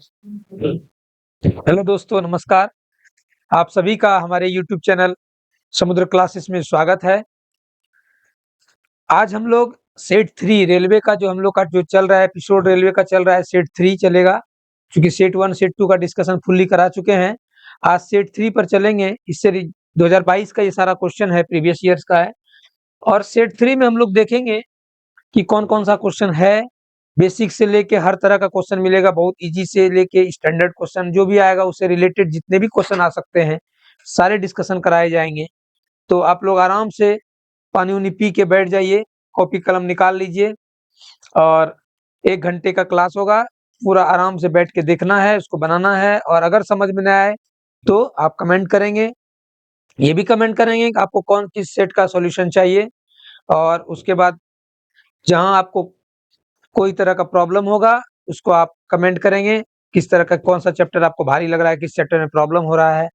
Hello दोस्तों, नमस्कार। आप सभी का हमारे यूट्यूब चैनल समुद्र क्लासेस में स्वागत है। आज हम लोग सेट 3 रेलवे का जो हम लोग का जो चल रहा है एपिसोड रेलवे का चल रहा है, सेट 3 चलेगा। क्योंकि सेट 1 सेट 2 का डिस्कशन फुल्ली करा चुके हैं। आज सेट 3 पर चलेंगे। इससे 2022 का ये सारा क्वेश्चन है, प्रीवियस ईयर्स का है। और सेट 3 में हम लोग देखेंगे कि कौन-कौन सा क्वेश्चन है। बेसिक से लेके हर तरह का क्वेश्चन मिलेगा, बहुत इजी से लेके स्टैंडर्ड क्वेश्चन जो भी आएगा उससे रिलेटेड जितने भी क्वेश्चन आ सकते हैं, सारे डिस्कशन कराए जाएंगे। तो आप लोग आराम से पानी-वानी पी के बैठ जाइए, कॉपी कलम निकाल लीजिए और 1 घंटे का क्लास होगा। पूरा आराम से बैठ के देखना है, उसको बनाना है और अगर समझ में ना आए तो आप कमेंट करेंगे। ये भी कमेंट करेंगे कि आपको कौन किस सेट का सॉल्यूशन चाहिए और उसके बाद जहाँ आपको कोई तरह का प्रॉब्लम होगा, उसको आप कमेंट करेंगे, किस तरह का कौन-सा चैप्टर आपको भारी लग रहा है, किस चैप्टर में प्रॉब्लम हो रहा है।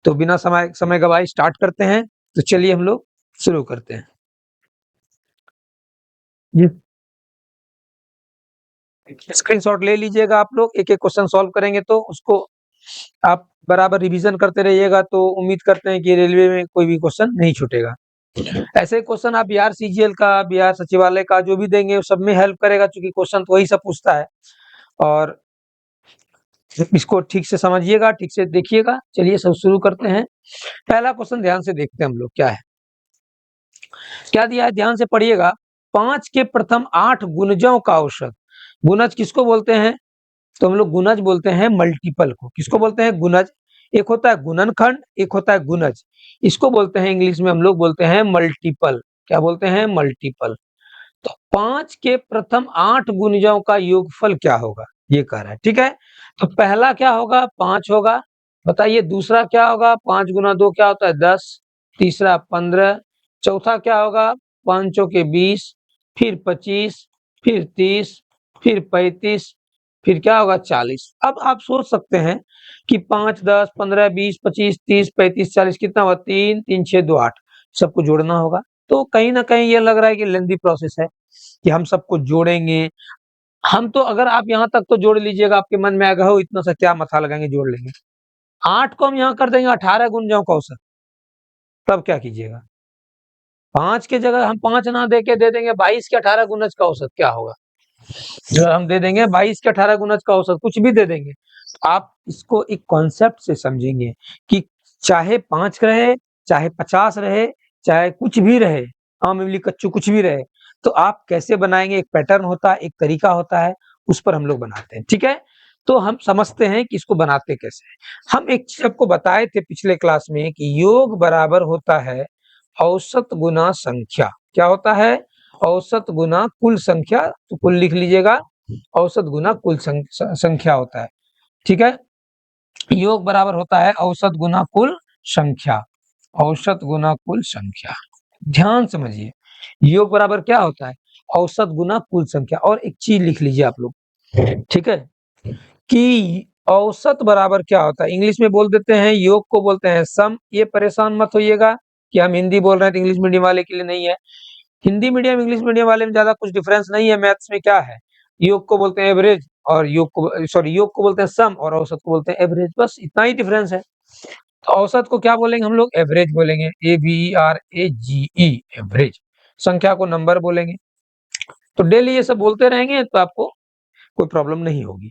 तो बिना समय समय गवाए स्टार्ट करते हैं। तो चलिए हम लोग शुरू करते हैं। जी। स्क्रीनशॉट ले लीजिएगा आप लोग, एक-एक क्वेश्चन सॉल्व करेंगे तो उसको आप बराबर रिवीजन करते रहिएगा, तो उम्मीद करते हैं कि रेलवे में कोई भी क्वेश्चन नहीं छूटेगा। ऐसे क्वेश्चन आप बिहार सीजीएल का, बिहार सचिवालय का जो भी देंगे, वो सब में हेल्प करेगा क्योंकि क्वेश्चन तो वही सब पूछता है। और इसको ठीक से समझिएगा, ठीक से देखिएगा। चलिए सब शुरू करते हैं। पहला क्वेश्चन ध्यान से देखते हैं हम लोग क्या है। क्या दिया है ध्यान से पढ़िएगा। 5 के प्रथम 8 गुणजों का औसत। गुणज किसको बोलते हैं? तो हम लोग गुणज बोलते हैं मल्टीपल को। किसको बोलते हैं? गुणज। एक होता है गुणनखंड, एक होता है गुणज। इसको बोलते हैं इंग्लिश में हम लोग बोलते हैं मल्टीपल। क्या बोलते हैं? मल्टीपल। तो 5 के प्रथम 8 गुणजों का योगफल क्या होगा? ये कह रहा है, ठीक है। तो पहला क्या होगा? 5 होगा। बताइए दूसरा क्या होगा? 5 गुना 2 क्या होता है? 10। तीसरा 15। चौथा क्या होगा? 5 चौके 20, फिर 25, फिर 30, फिर 35, फिर क्या होगा? 40। अब आप सोच सकते हैं कि 5, 10, 15, 20, 25, 30, 35, 40 कितना हुआ? 3, 3, 6, 2, 8 सबको जोड़ना होगा। तो कहीं न कहीं ये लग रहा है कि लेंथी प्रोसेस है कि हम सबको जोड़ेंगे। हम तो अगर आप यहाँ तक तो जोड़ लीजिएगा, आपके मन में आएगा हो इतना सा क्या माथा लगाएँगे, जोड़ लेंगे। 8 को हम यहाँ कर देंगे 18 गुणजों का औसत, तब क्या कीजिएगा? 5 की जगह हम 5 ना दे के दे देंगे 22 के 18 गुणज का औसत, क्या होगा? अगर हम दे देंगे 22 के 18 गुणज का औसत, कुछ भी दे देंगे, आप इसको एक कॉन्सेप्ट से समझेंगे कि चाहे 5 रहे, चाहे 50 रहे, चाहे कुछ भी रहे, आम, इमली, कच्चू कुछ भी रहे, तो आप कैसे बनाएँगे, एक पैटर्न होता है, एक तरीका होता है, उस पर हम लोग बनाते हैं, ठीक है? तो हम समझते हैं कि इसको बनाते कैसे हैं। हम एक चीज़ आपको बताए थे पिछले क्लास में कि योग बराबर होता है औसत गुना संख्या। क्या होता है? औसत गुना कुल संख्या। तो कुल लिख लीजिएगा, औसत गुना कुल संख्या होता है, ठीक है। योग बराबर होता है औसत गुना कुल संख्या। औसत गुना कुल संख्या, ध्यान समझिए। योग बराबर क्या होता है? औसत गुना कुल संख्या। और एक चीज लिख लीजिए आप लोग, ठीक है, कि औसत बराबर क्या होता है? इंग्लिश में बोल देते हैं, योग को बोलते हैं सम। ये परेशान मत होइएगा कि हम हिंदी बोल रहे हैं तो इंग्लिश मीडियम वाले के लिए नहीं है। हिंदी मीडियम इंग्लिश मीडियम वाले में ज्यादा कुछ डिफरेंस नहीं है। मैथ्स में क्या है? योग को बोलते हैं एवरेज और योग को बोलते हैं सम और औसत को बोलते हैं एवरेज, बस इतना ही डिफरेंस है। तो औसत को क्या बोलेंगे हम लोग? एवरेज बोलेंगे, AVERAGE, एवरेज। संख्या को नंबर बोलेंगे। तो डेली ये सब बोलते रहेंगे तो आपको कोई प्रॉब्लम नहीं होगी।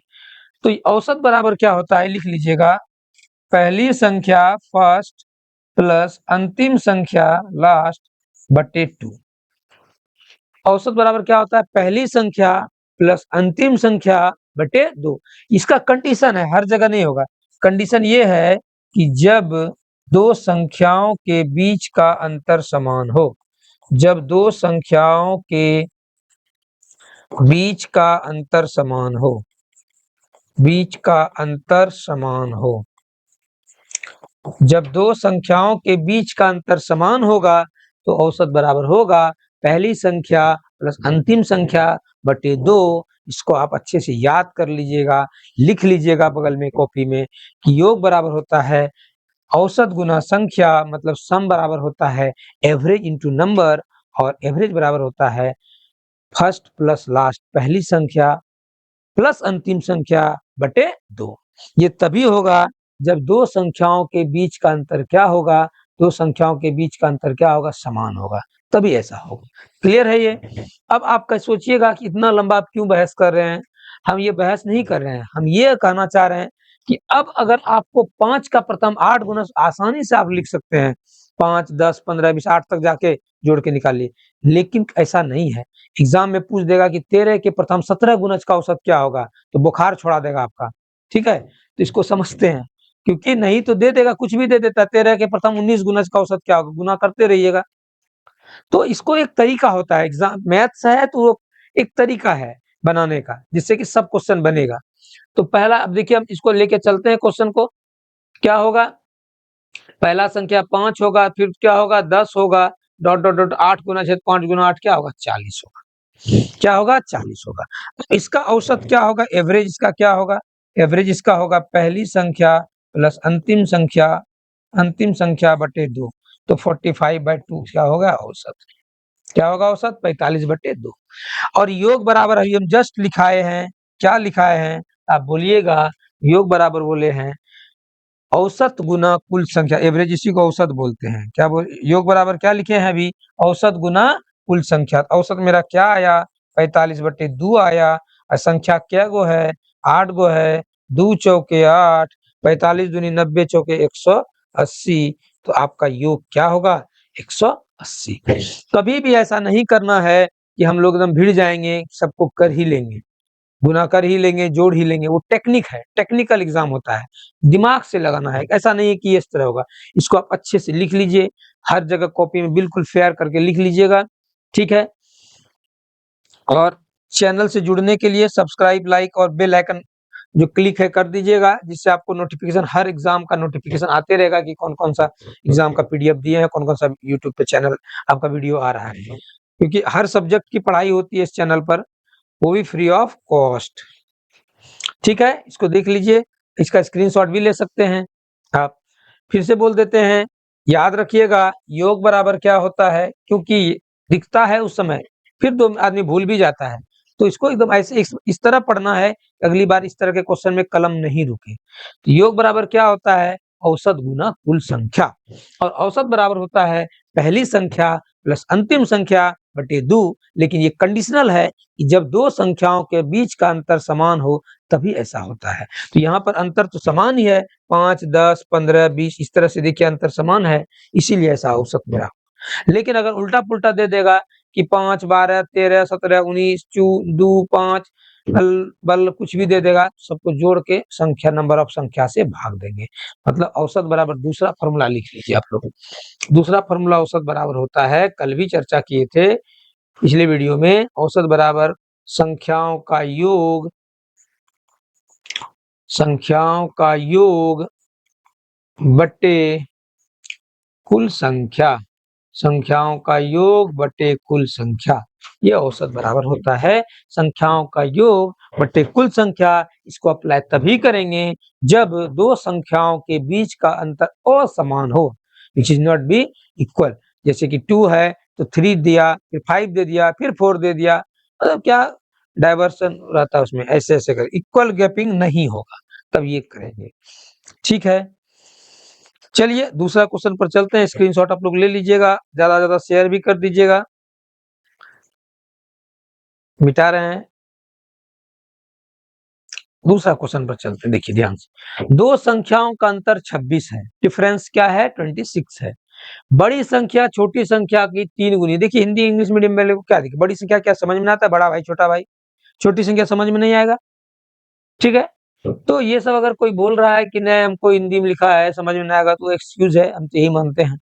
तो औसत बराबर क्या होता है? लिख लीजिएगा, पहली संख्या फर्स्ट प्लस अंतिम संख्या लास्ट बटे 2। औसत बराबर क्या होता है? पहली संख्या प्लस अंतिम संख्या बटे 2। इसका कंडीशन है, हर जगह नहीं होगा। कंडीशन ये है कि जब दो संख्याओं के बीच का अंतर समान हो। जब दो संख्याओं के बीच का अंतर समान हो, बीच का अंतर समान हो, जब दो संख्याओं के बीच का अंतर समान होगा तो औसत बराबर होगा पहली संख्या प्लस अंतिम संख्या बटे 2। इसको आप अच्छे से याद कर लीजिएगा, लिख लीजिएगा बगल में कॉपी में कि योग बराबर होता है औसत गुना संख्या, मतलब सम बराबर होता है एवरेज इंटू नंबर, और एवरेज बराबर होता है फर्स्ट प्लस लास्ट, पहली संख्या प्लस अंतिम संख्या 2। ये तभी होगा जब दो संख्याओं के बीच का अंतर क्या होगा, दो संख्याओं के बीच का अंतर क्या होगा, समान होगा, तभी ऐसा होगा। क्लियर है ये? अब आप सोचिएगा कि इतना लंबा आप क्यों बहस कर रहे हैं? हम ये बहस नहीं कर रहे हैं, हम ये कहना चाह रहे हैं कि अब अगर आपको 5 का प्रथम 8 गुना आसानी से आप लिख सकते हैं, 5, 10, 15, 20, 8 तक जाके जोड़ के निकालिए, लेकिन ऐसा नहीं है। एग्जाम में पूछ देगा कि 13 के प्रथम 17 गुणज का औसत क्या होगा, तो बुखार छोड़ा देगा आपका। ठीक है, तो इसको समझते हैं, क्योंकि नहीं तो दे देगा, कुछ भी दे देता। 13 के प्रथम 19 गुणज का औसत क्या होगा, गुना करते रहिएगा। तो इसको एक तरीका होता है, एग्जाम मैथ्स है तो वो एक तरीका है बनाने का, जिससे कि सब क्वेश्चन बनेगा। तो पहला, अब देखिए हम इसको लेके चलते हैं क्वेश्चन को। क्या होगा, पहला संख्या 5 होगा, फिर क्या होगा 10 होगा, डॉट डॉट डॉट 8 गुना 6, 5 गुना 8 क्या होगा, 40 होगा। क्या होगा, 40 होगा। तो इसका औसत क्या होगा, एवरेज इसका क्या होगा, एवरेज इसका होगा पहली संख्या प्लस अंतिम संख्या बटे 2, तो 45/2 क्या होगा औसत, क्या होगा औसत, 45/2। और योग बराबर अभी हम जस्ट लिखाए हैं, क्या लिखाए हैं आप बोलिएगा, योग बराबर बोले हैं औसत गुना कुल संख्या, एवरेज इसी को औसत बोलते हैं। क्या बोल, योग बराबर क्या लिखे हैं अभी, औसत गुना कुल संख्या। औसत मेरा क्या आया, 45/2 आया। और संख्या क्या गो है, 8 गो है, 2 चौके 8, 45 दूनी 90 चौके 180, तो आपका योग क्या होगा, 180। कभी भी ऐसा नहीं करना है कि हम लोग एकदम भिड़ जाएंगे, सबको कर ही लेंगे, गुना कर ही लेंगे, जोड़ ही लेंगे। वो टेक्निक है, टेक्निकल एग्जाम होता है, दिमाग से लगाना है। ऐसा नहीं है कि इस तरह होगा। इसको आप अच्छे से लिख लीजिए, हर जगह कॉपी में बिल्कुल फेयर करके लिख लीजिएगा। ठीक है, और चैनल से जुड़ने के लिए सब्सक्राइब, लाइक और बेल आइकन जो क्लिक है कर दीजिएगा, जिससे आपको नोटिफिकेशन, हर एग्जाम का नोटिफिकेशन आते रहेगा कि कौन कौन सा एग्जाम का पीडीएफ दिए हैं, कौन कौन सा यूट्यूब पे चैनल आपका वीडियो आ रहा है। क्योंकि हर सब्जेक्ट की पढ़ाई होती है इस चैनल पर, वो भी फ्री ऑफ कॉस्ट। ठीक है, इसको देख लीजिए, इसका स्क्रीनशॉट भी ले सकते हैं आप। फिर से बोल देते हैं, याद रखिएगा योग बराबर क्या होता है, क्योंकि दिखता है उस समय, फिर दो आदमी भूल भी जाता है। तो इसको एकदम ऐसे इस तरह पढ़ना है, अगली बार इस तरह के क्वेश्चन में कलम नहीं रुके। तो योग बराबर क्या होता है, औसत गुना कुल संख्या। और औसत बराबर होता है पहली संख्या प्लस अंतिम संख्या बटे 2। लेकिन ये कंडीशनल है कि जब दो संख्याओं के बीच का अंतर समान हो, तभी ऐसा होता है। तो यहाँ पर अंतर तो समान ही है, 5, 10, 15, 20, इस तरह से देखिए अंतर समान है, इसीलिए ऐसा औसत मेरा। लेकिन अगर उल्टा पुल्टा दे देगा कि 5, 12, 13, 17, 19, 2, 5 बल कुछ भी दे देगा, सबको जोड़ के संख्या, नंबर ऑफ संख्या से भाग देंगे। मतलब औसत बराबर, दूसरा फॉर्मूला लिख लीजिए आप लोग। दूसरा फॉर्मूला औसत बराबर होता है, कल भी चर्चा किए थे पिछले वीडियो में, औसत बराबर संख्याओं का योग बटे कुल संख्या, संख्याओं का योग बटे कुल संख्या, ये औसत बराबर होता है संख्याओं का योग बटे कुल संख्या। इसको अप्लाई तभी करेंगे जब दो संख्याओं के बीच का अंतर असमान हो, which is not be equal. जैसे कि 2 है तो 3 दिया, फिर 5 दे दिया, फिर 4 दे दिया, मतलब क्या डाइवर्सन रहता है उसमें, ऐसे ऐसे कर, इक्वल गैपिंग नहीं होगा, तब ये करेंगे। ठीक है, चलिए दूसरा क्वेश्चन पर चलते हैं। स्क्रीनशॉट आप लोग ले लीजिएगा, ज्यादा ज्यादा शेयर भी कर दीजिएगा। मिटा रहे हैं, दूसरा क्वेश्चन पर चलते हैं। देखिए ध्यान से, दो संख्याओं का अंतर 26 है, डिफरेंस क्या है, 26 है। बड़ी संख्या छोटी संख्या की 3 गुनी। देखिए हिंदी इंग्लिश मीडियम में क्या देखिए, बड़ी संख्या क्या समझ में आता है, बड़ा भाई छोटा भाई, छोटी संख्या समझ में नहीं आएगा। ठीक है, तो ये सब अगर कोई बोल रहा है कि नहीं हमको हिंदी में लिखा है समझ में नहीं आएगा, तो एक्सक्यूज है, हम तो यही मानते हैं।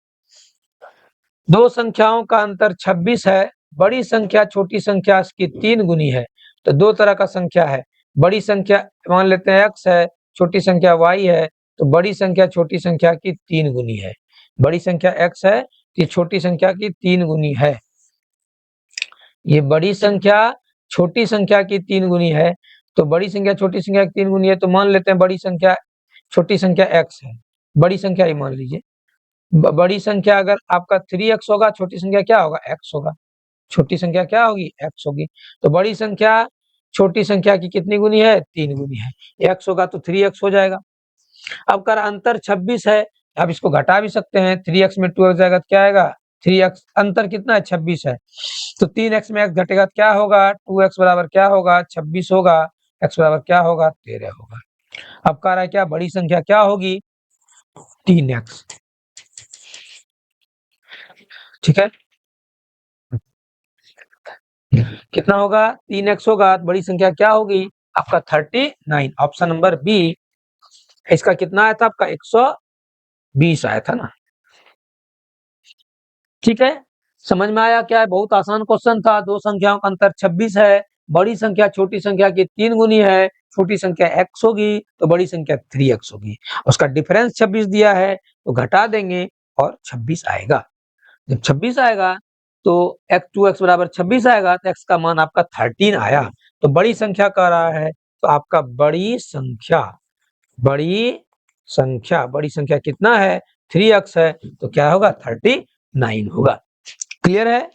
दो संख्याओं का अंतर 26 है, बड़ी संख्या छोटी संख्या की 3 गुनी है। तो दो तरह का संख्या है, बड़ी संख्या मान लेते हैं x है, छोटी संख्या y है, तो बड़ी संख्या छोटी संख्या की 3 गुनी है। बड़ी संख्या x है, ये छोटी संख्या की 3 गुनी है। ये बड़ी संख्या छोटी संख्या की 3 गुनी है, तो बड़ी संख्या छोटी संख्या की 3 गुनी है, तो मान लेते हैं बड़ी संख्या छोटी संख्या x है, बड़ी संख्या ही मान लीजिए। बड़ी संख्या अगर आपका 3x होगा, छोटी संख्या क्या होगा, x होगा। छोटी संख्या क्या होगी, x होगी। तो बड़ी संख्या छोटी संख्या की कितनी गुनी है? 3 गुनी है। x होगा तो 3x हो जाएगा। अब कर अंतर 26 है, आप इसको घटा भी सकते हैं। 3x में 2x जाएगा तो क्या आएगा? 3x। अंतर कितना है? 26 है। तो 3x में x घटेगा तो क्या होगा? 2x बराबर क्या होगा? 26 होगा। x बराबर क्या होगा? 13 होगा। अब कह रहा है क्या बड़ी संख्या क्या होगी? 3x। ठीक है, कितना होगा? 3x होगा। बड़ी संख्या क्या होगी? आपका 39। Option number B. इसका कितना आया था? आपका 120 आया था ना। ठीक है, समझ में आया क्या है? बहुत आसान क्वेश्चन था। दो संख्याओं का अंतर 26 है। बड़ी संख्या छोटी संख्या की 3 गुनी है। छोटी संख्या x होगी तो बड़ी संख्या 3x होगी। उसका डिफरेंस 26 दिया है तो घटा देंगे और 26 आएगा। जब 26 आएगा तो x2x बराबर 26 आएगा तो x का मान आपका 13 आया। तो बड़ी संख्या कह रहा है तो आपका बड़ी संख्या कितना है? 3x है तो क्या होगा? 39 होगा। क्लियर है?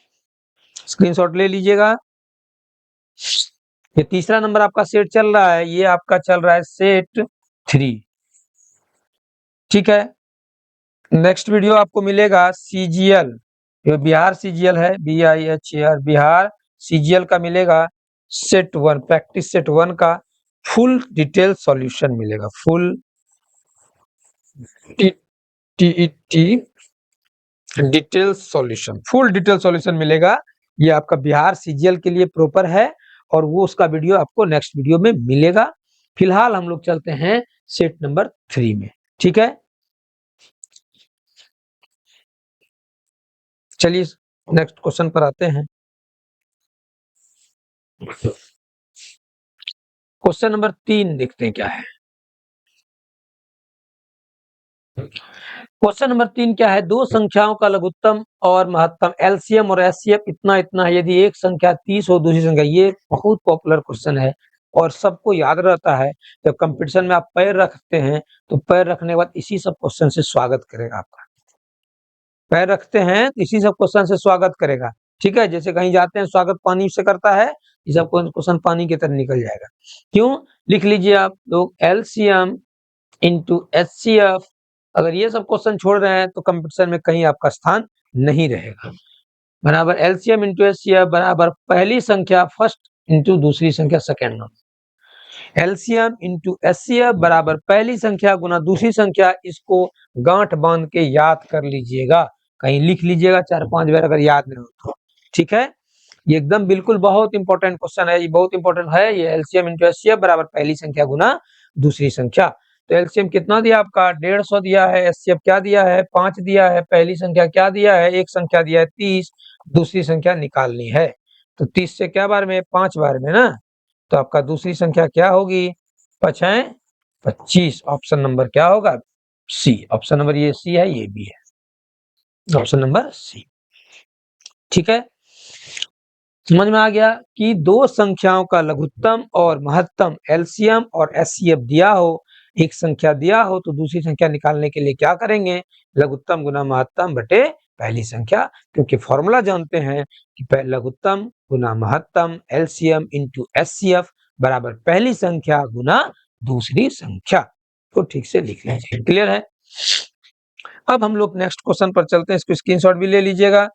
स्क्रीनशॉट ले लीजिएगा। ये तीसरा नंबर आपका सेट चल रहा है, ये आपका चल रहा है सेट 3। ठीक है, नेक्स्ट वीडियो आपको मिलेगा CGL, ये बिहार CGL है, BIHAR बिहार CGL का मिलेगा सेट 1, प्रैक्टिस सेट 1 का फुल डिटेल सॉल्यूशन मिलेगा। Full TET full detail solution मिलेगा। ये आपका बिहार CGL के लिए प्रॉपर है और वो उसका वीडियो आपको नेक्स्ट वीडियो में मिलेगा। फिलहाल हम लोग चलते हैं सेट नंबर 3 में। ठीक है, चलिए नेक्स्ट क्वेश्चन पर आते हैं। क्वेश्चन नंबर 3 देखते हैं क्या है। क्वेश्चन नंबर 3 क्या है? दो संख्याओं का लघुत्तम और महत्तम LCM और SCF इतना इतना है। यदि एक संख्या 30 हो दूसरी संख्या, ये बहुत पॉपुलर क्वेश्चन है और सबको याद रहता है। जब कंपटीशन में आप पैर रखते हैं तो पैर रखने के बाद इसी सब क्वेश्चन से स्वागत करेगा आपका। पैर रखते हैं तो इसी सब क्वेश्चन से स्वागत करेगा। ठीक है, जैसे कहीं जाते हैं स्वागत पानी से करता है, ये सब क्वेश्चन पानी की तरह निकल जाएगा। क्यों? लिख लीजिए आप लोग LCM इंटू HCF। अगर ये सब क्वेश्चन छोड़ रहे हैं तो कंपटीशन में कहीं आपका स्थान नहीं रहेगा। बराबर LCM इंटू HCF बराबर पहली संख्या फर्स्ट इंटू दूसरी संख्या second number. LCM into HCF बराबर पहली संख्या गुना दूसरी संख्या। इसको गांठ बांध के याद कर लीजिएगा, कहीं लिख लीजिएगा 4-5 बार अगर याद नहीं हो तो। ठीक है, ये एकदम बिल्कुल बहुत इंपॉर्टेंट क्वेश्चन है, ये बहुत इंपॉर्टेंट है। ये LCM इंटू HCF बराबर पहली संख्या गुना दूसरी संख्या। तो LCM कितना दिया आपका? 150 दिया है। HCF क्या दिया है? 5 दिया है। पहली संख्या क्या दिया है? एक संख्या दिया है 30। दूसरी संख्या निकालनी है तो 30 से क्या बार में? 5 बार में ना। तो आपका दूसरी संख्या क्या होगी? 5 है 25। ऑप्शन नंबर क्या होगा? सी। ऑप्शन नंबर ये सी है, ये भी है ऑप्शन नंबर सी। ठीक है, समझ में आ गया कि दो संख्याओं का लघुत्तम और महत्तम LCM और HCF दिया हो, एक संख्या दिया हो तो दूसरी संख्या निकालने के लिए क्या करेंगे? लघुत्तम गुना महत्तम बटे पहली संख्या। क्योंकि फॉर्मूला जानते हैं कि लघुत्तम गुना महत्तम LCM इंटू HCF बराबर पहली संख्या गुना दूसरी संख्या। तो ठीक से लिख लीजिए। क्लियर है? अब हम लोग नेक्स्ट क्वेश्चन पर चलते हैं। इसको स्क्रीनशॉट भी ले लीजिएगा,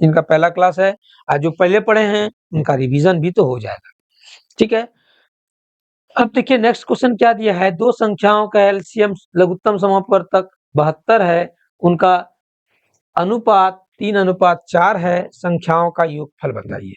इनका पहला क्लास है। आज जो पहले पढ़े हैं उनका रिवीजन भी तो हो जाएगा। ठीक है, अब देखिए नेक्स्ट क्वेश्चन क्या दिया है। दो संख्याओं का LCM लघुत्तम समापवर्तक 72 है, उनका अनुपात 3:4 है। संख्याओं का योगफल बताइए।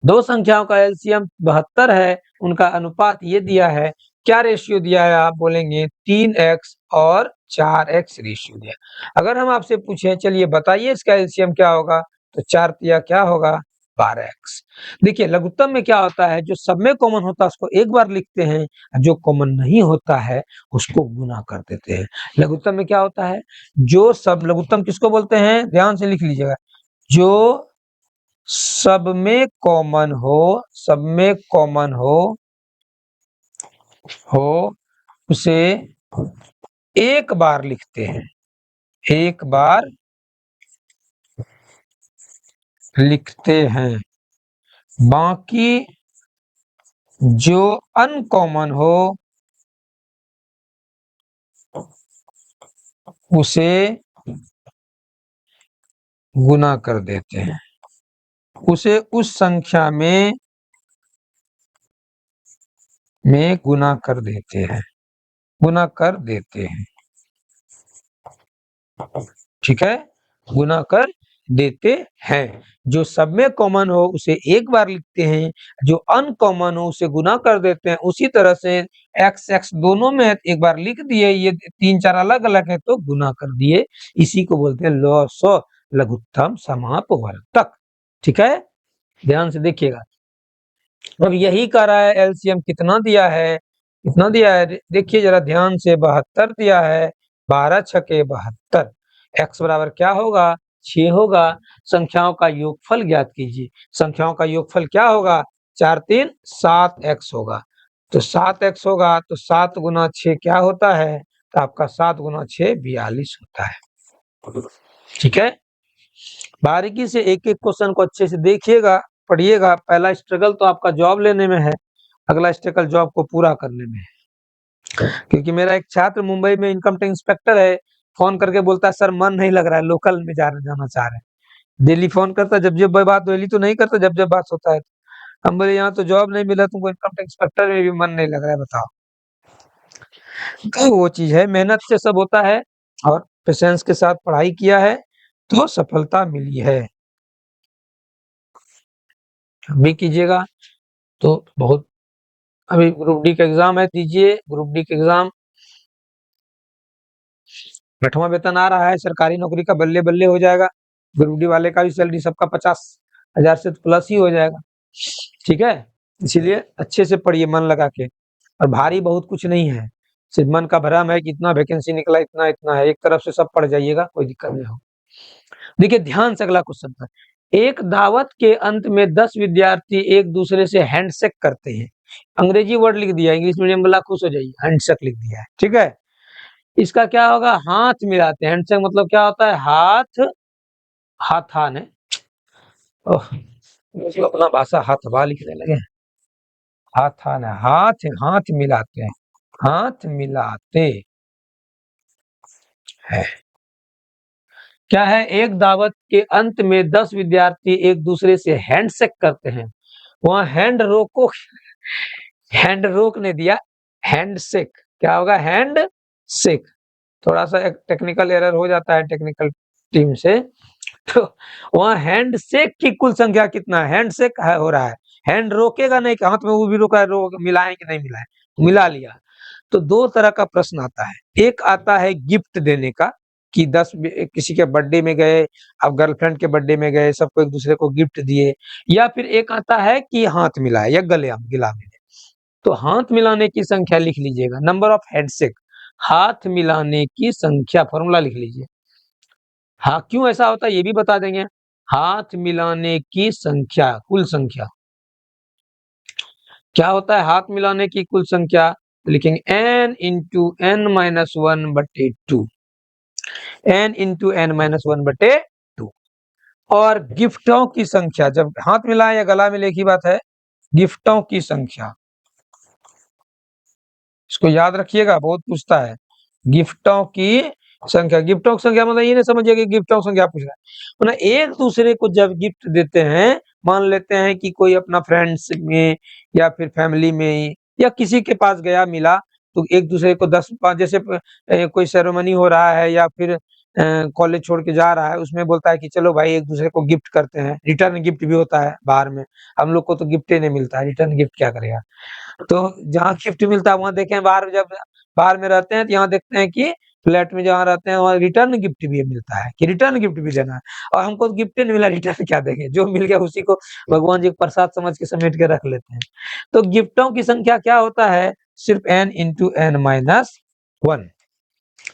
दो संख्याओं का LCM 72 है, उनका अनुपात ये दिया है। क्या रेशियो दिया है? आप बोलेंगे 3x और 4x रेशियो दिया। अगर हम आपसे पूछे चलिए बताइए इसका LCM क्या होगा, तो 4 तिया क्या होगा? 12x। देखिए लघुत्तम में क्या होता है, जो सब में कॉमन होता है उसको एक बार लिखते हैं, जो कॉमन नहीं होता है उसको गुना कर देते हैं। लघुत्तम में क्या होता है, जो सब, लघुत्तम किसको बोलते हैं? ध्यान से लिख लीजिएगा। जो सब में कॉमन हो, सब में कॉमन हो उसे एक बार लिखते हैं, एक बार लिखते हैं। बाकी जो अनकॉमन हो उसे गुना कर देते हैं, उसे उस संख्या में गुना कर देते हैं, गुना कर देते हैं। ठीक है, गुना कर देते हैं। जो सब में कॉमन हो उसे एक बार लिखते हैं, जो अनकॉमन हो उसे गुना कर देते हैं। उसी तरह से एक्स एक्स दोनों में एक बार लिख दिए, ये तीन चार अलग अलग है तो गुना कर दिए। इसी को बोलते हैं लॉस लघुत्तम समापवर्तक। ठीक है, ध्यान से देखिएगा। अब यही कह रहा है एलसीएम कितना दिया है, कितना दिया है देखिए जरा ध्यान से, 72 दिया है, 12 छके 72। एक्स बराबर क्या होगा, 6 होगा। संख्याओं का योगफल ज्ञात कीजिए। संख्याओं का योगफल क्या होगा, 4 3 7 एक्स होगा। तो 7 एक्स होगा तो 7 गुना 6 क्या होता है, तो आपका 7 गुना 6 42 होता है। ठीक है, बारीकी से एक एक क्वेश्चन को अच्छे से देखिएगा, पढ़िएगा। पहला स्ट्रगल तो आपका जॉब लेने में है, अगला स्ट्रगल जॉब को पूरा करने में है। क्योंकि मेरा एक छात्र मुंबई में इनकम टैक्स इंस्पेक्टर है, फोन करके बोलता है सर मन नहीं लग रहा है, लोकल में जाना चाह रहे हैं। दिल्ली फोन करता है, जब जब बात, दिल्ली तो नहीं करता, जब जब बात होता है हम बोले यहाँ तो जॉब नहीं मिला तुमको, इनकम टैक्स इंस्पेक्टर में भी मन नहीं लग रहा है, बताओ। तो वो चीज है, मेहनत से सब होता है और पेशेंस के साथ पढ़ाई किया है तो सफलता मिली है। भी कीजिएगा तो बहुत। अभी ग्रुप डी का एग्जाम है, दीजिए ग्रुप डी का एग्जाम। 8वां वेतन आ रहा है, सरकारी नौकरी का बल्ले बल्ले हो जाएगा। ग्रुप डी वाले का भी सैलरी सबका 50,000 से प्लस ही हो जाएगा। ठीक है, इसीलिए अच्छे से पढ़िए मन लगा के, और भारी बहुत कुछ नहीं है, सिर्फ मन का भ्रम है कि इतना वैकेंसी निकला, इतना इतना है, एक तरफ से सब पढ़ जाइएगा, कोई दिक्कत नहीं हो। देखिए ध्यान से अगला क्वेश्चन पर, एक दावत के अंत में 10 विद्यार्थी एक दूसरे से हैंडशेक करते हैं। अंग्रेजी वर्ड लिख दिया, इंग्लिश मीडियम वाला खुश हो जाइए, हैंडशेक लिख दिया है। ठीक है, इसका क्या होगा, हाथ मिलाते हैं। हैंडशेक मतलब क्या होता है, हाथ, हाथा ने, ओह, अपना भाषा हाथवा लिखने लगे, हाथा ने, हाथ हाथ मिलाते हैं, हाथ मिलाते हैं। क्या है, एक दावत के अंत में 10 विद्यार्थी एक दूसरे से हैंडशेक करते हैं। वहां हैंड रोको, हैंड रोक ने दिया, हैंडशेक क्या होगा, हैंड शेक। थोड़ा सा एक टेक्निकल एरर हो जाता है टेक्निकल टीम से। तो वहां हैंड शेक की कुल संख्या कितना है, हैंड शेक है हो रहा है, हैंड रोकेगा नहीं, हाथ में वो भी रोका है, मिलाएं कि नहीं मिलाएं, मिला लिया। तो दो तरह का प्रश्न आता है, एक आता है गिफ्ट देने का, कि 10 किसी के बर्थडे में गए, अब गर्लफ्रेंड के बर्थडे में गए, सबको एक दूसरे को गिफ्ट दिए। या फिर एक आता है कि हाथ मिलाए या गले गिला मिले। तो हाथ मिलाने की संख्या लिख लीजिएगा, नंबर ऑफ हैंडशेक, हाथ मिलाने की संख्या, फॉर्मूला लिख लीजिए। हाँ, क्यों ऐसा होता है ये भी बता देंगे। हाथ मिलाने की संख्या, कुल संख्या क्या होता है, हाथ मिलाने की कुल संख्या लिखेंगे n into N minus one बटे two, n into N minus one बटे टू। और गिफ्टों की संख्या, जब हाथ मिलाए या गला मिले की बात है, गिफ्टों की संख्या, इसको याद रखिएगा, बहुत पूछता है। गिफ्टों की संख्या, गिफ्टों की संख्या मतलब ये नहीं समझिए कि गिफ्टों की संख्या पूछ रहा है, मतलब एक दूसरे को जब गिफ्ट देते हैं, मान लेते हैं कि कोई अपना फ्रेंड्स में या फिर फैमिली में या किसी के पास गया मिला, तो एक दूसरे को 10 5 जैसे कोई सेरेमनी हो रहा है या फिर कॉलेज छोड़ के जा रहा है, उसमें बोलता है कि चलो भाई एक दूसरे को गिफ्ट करते हैं, रिटर्न गिफ्ट भी होता है बाहर में। हम लोग को तो गिफ्ट ही नहीं मिलता है, रिटर्न गिफ्ट क्या करेगा। तो जहाँ गिफ्ट मिलता है वहां देखें, बाहर जब बाहर में रहते हैं तो यहाँ देखते हैं कि फ्लैट में जहाँ रहते हैं वहाँ रिटर्न गिफ्ट भी मिलता है, कि रिटर्न गिफ्ट भी देना है। और हमको तो गिफ्ट नहीं मिला, रिटर्न क्या देंगे, जो मिल गया उसी को भगवान जी को प्रसाद समझ के समेट के रख लेते हैं। तो गिफ्टों की संख्या क्या होता है, सिर्फ n into N minus one,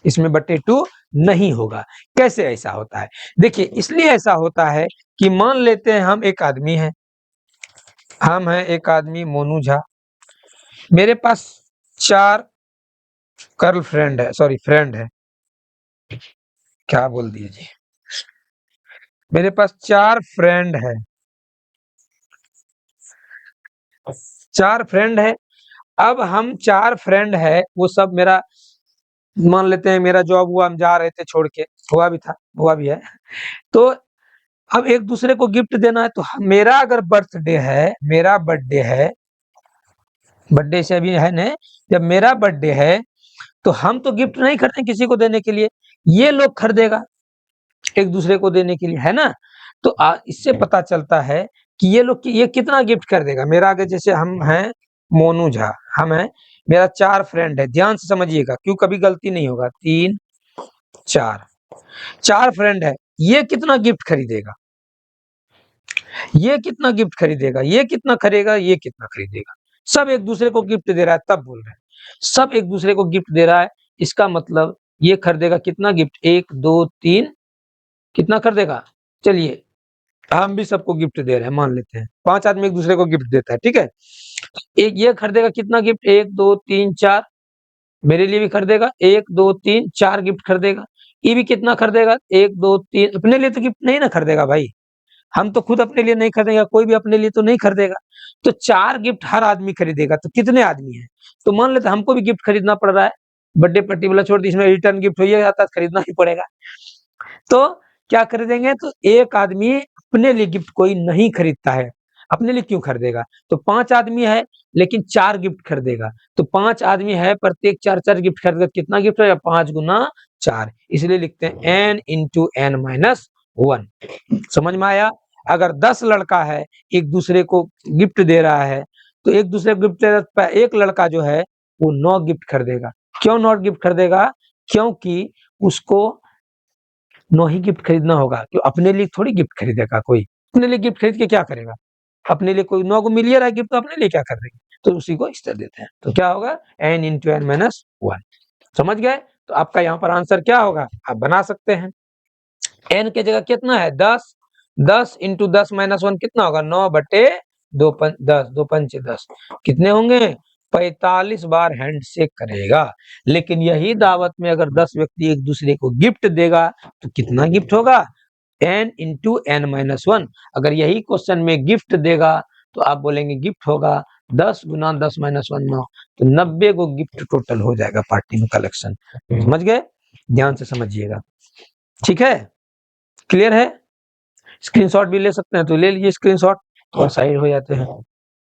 इसमें बटे टू नहीं होगा। कैसे ऐसा होता है, देखिए इसलिए ऐसा होता है कि मान लेते हैं हम एक आदमी है, हम है एक आदमी मोनू झा, मेरे पास 4 गर्ल फ्रेंड है, सॉरी फ्रेंड है, क्या बोल दिए जी, मेरे पास 4 फ्रेंड है। 4 फ्रेंड है। अब हम 4 फ्रेंड है, वो सब मेरा मान लेते हैं मेरा जॉब हुआ, हम जा रहे थे छोड़ के, हुआ भी था, हुआ भी है। तो अब एक दूसरे को गिफ्ट देना है, तो मेरा अगर बर्थडे है, मेरा बर्थडे है, बर्थडे से अभी है ना, जब मेरा बर्थडे है तो हम तो गिफ्ट नहीं खरीदते किसी को देने के लिए, ये लोग खरीदेगा एक दूसरे को देने के लिए, है ना। तो इससे पता चलता है कि ये लोग ये कितना गिफ्ट खरीदेगा। मेरा आगे जैसे हम हैं मोनू झा, हम हैं, मेरा 4 फ्रेंड है, ध्यान से समझिएगा क्यों कभी गलती नहीं होगा। 3 4 4 फ्रेंड है, ये कितना गिफ्ट खरीदेगा, ये कितना गिफ्ट खरीदेगा, ये कितना खरीदेगा, ये कितना खरीदेगा। सब एक दूसरे को गिफ्ट दे रहा है, तब बोल रहे हैं सब एक दूसरे को गिफ्ट दे रहा है, इसका मतलब ये खरीदेगा कितना गिफ्ट, 1 2 3, कितना खरीदेगा। चलिए हम भी सबको गिफ्ट दे रहे हैं, मान लेते हैं 5 आदमी एक दूसरे को गिफ्ट देता है, ठीक है। एक ये खरीदेगा कितना गिफ्ट, 1 2 3 4, मेरे लिए भी खरीदेगा 1 2 3 4 गिफ्ट खरीदेगा। ये भी कितना खरीदेगा, 1 2 3, अपने लिए तो गिफ्ट नहीं ना खरीदेगा भाई, हम तो खुद अपने लिए नहीं खरीदेगा, कोई भी अपने लिए तो नहीं खरीदेगा। तो 4 गिफ्ट हर आदमी खरीदेगा, तो कितने आदमी हैं, तो मान लेते हैं हमको भी गिफ्ट खरीदना पड़ रहा है, बर्थडे पार्टी वाला छोड़ दी, इसमें रिटर्न गिफ्ट हो ही जाता है, खरीदना ही पड़ेगा। तो क्या खरीदेंगे, तो एक आदमी अपने लिए गिफ्ट कोई नहीं खरीदता है, अपने लिए क्यों खरीदेगा, तो 5 आदमी है लेकिन 4 गिफ्ट खरीदेगा, तो 5 आदमी है प्रत्येक 4 गिफ्ट खरीदेगा, कितना गिफ्ट है, 5 गुना 4, इसलिए लिखते हैं n इंटू n माइनस 1। समझ में आया। अगर 10 लड़का है एक दूसरे को गिफ्ट दे रहा है, तो एक दूसरे को गिफ्ट दे रहा है, एक लड़का जो है वो 9 गिफ्ट खरीदेगा। क्यों 9 गिफ्ट खरीदेगा, क्योंकि उसको 9 ही गिफ्ट खरीदना होगा, क्यों अपने लिए थोड़ी गिफ्ट खरीदेगा कोई, अपने लिए गिफ्ट खरीद के क्या करेगा, अपने लिए कोई 9 को मिल ही रहा है गिफ्ट, तो अपने लिए क्या करेंगे, तो उसी को इस तरह देते हैं, तो क्या होगा n इंटू n माइनस 1। समझ गए, तो आपका यहाँ पर आंसर क्या होगा, आप बना सकते हैं। n के जगह कितना है 10, 10 इंटू 10 माइनस 1 कितना होगा, 9 बटे 2 10, 2 पंचे 10, कितने होंगे 45 बार हैंडशेक करेगा। लेकिन यही दावत में अगर 10 व्यक्ति एक दूसरे को गिफ्ट देगा तो कितना गिफ्ट होगा, n इंटू n माइनस 1। अगर यही क्वेश्चन में गिफ्ट देगा तो आप बोलेंगे गिफ्ट होगा 10 गुना 10 माइनस 1 9, तो 90 को गिफ्ट टोटल हो जाएगा पार्टी में कलेक्शन। समझ गए, ध्यान से समझिएगा, ठीक है, क्लियर है। स्क्रीनशॉट भी ले सकते हैं तो ले लीजिए स्क्रीनशॉट, थोड़ा साइड हो जाते हैं।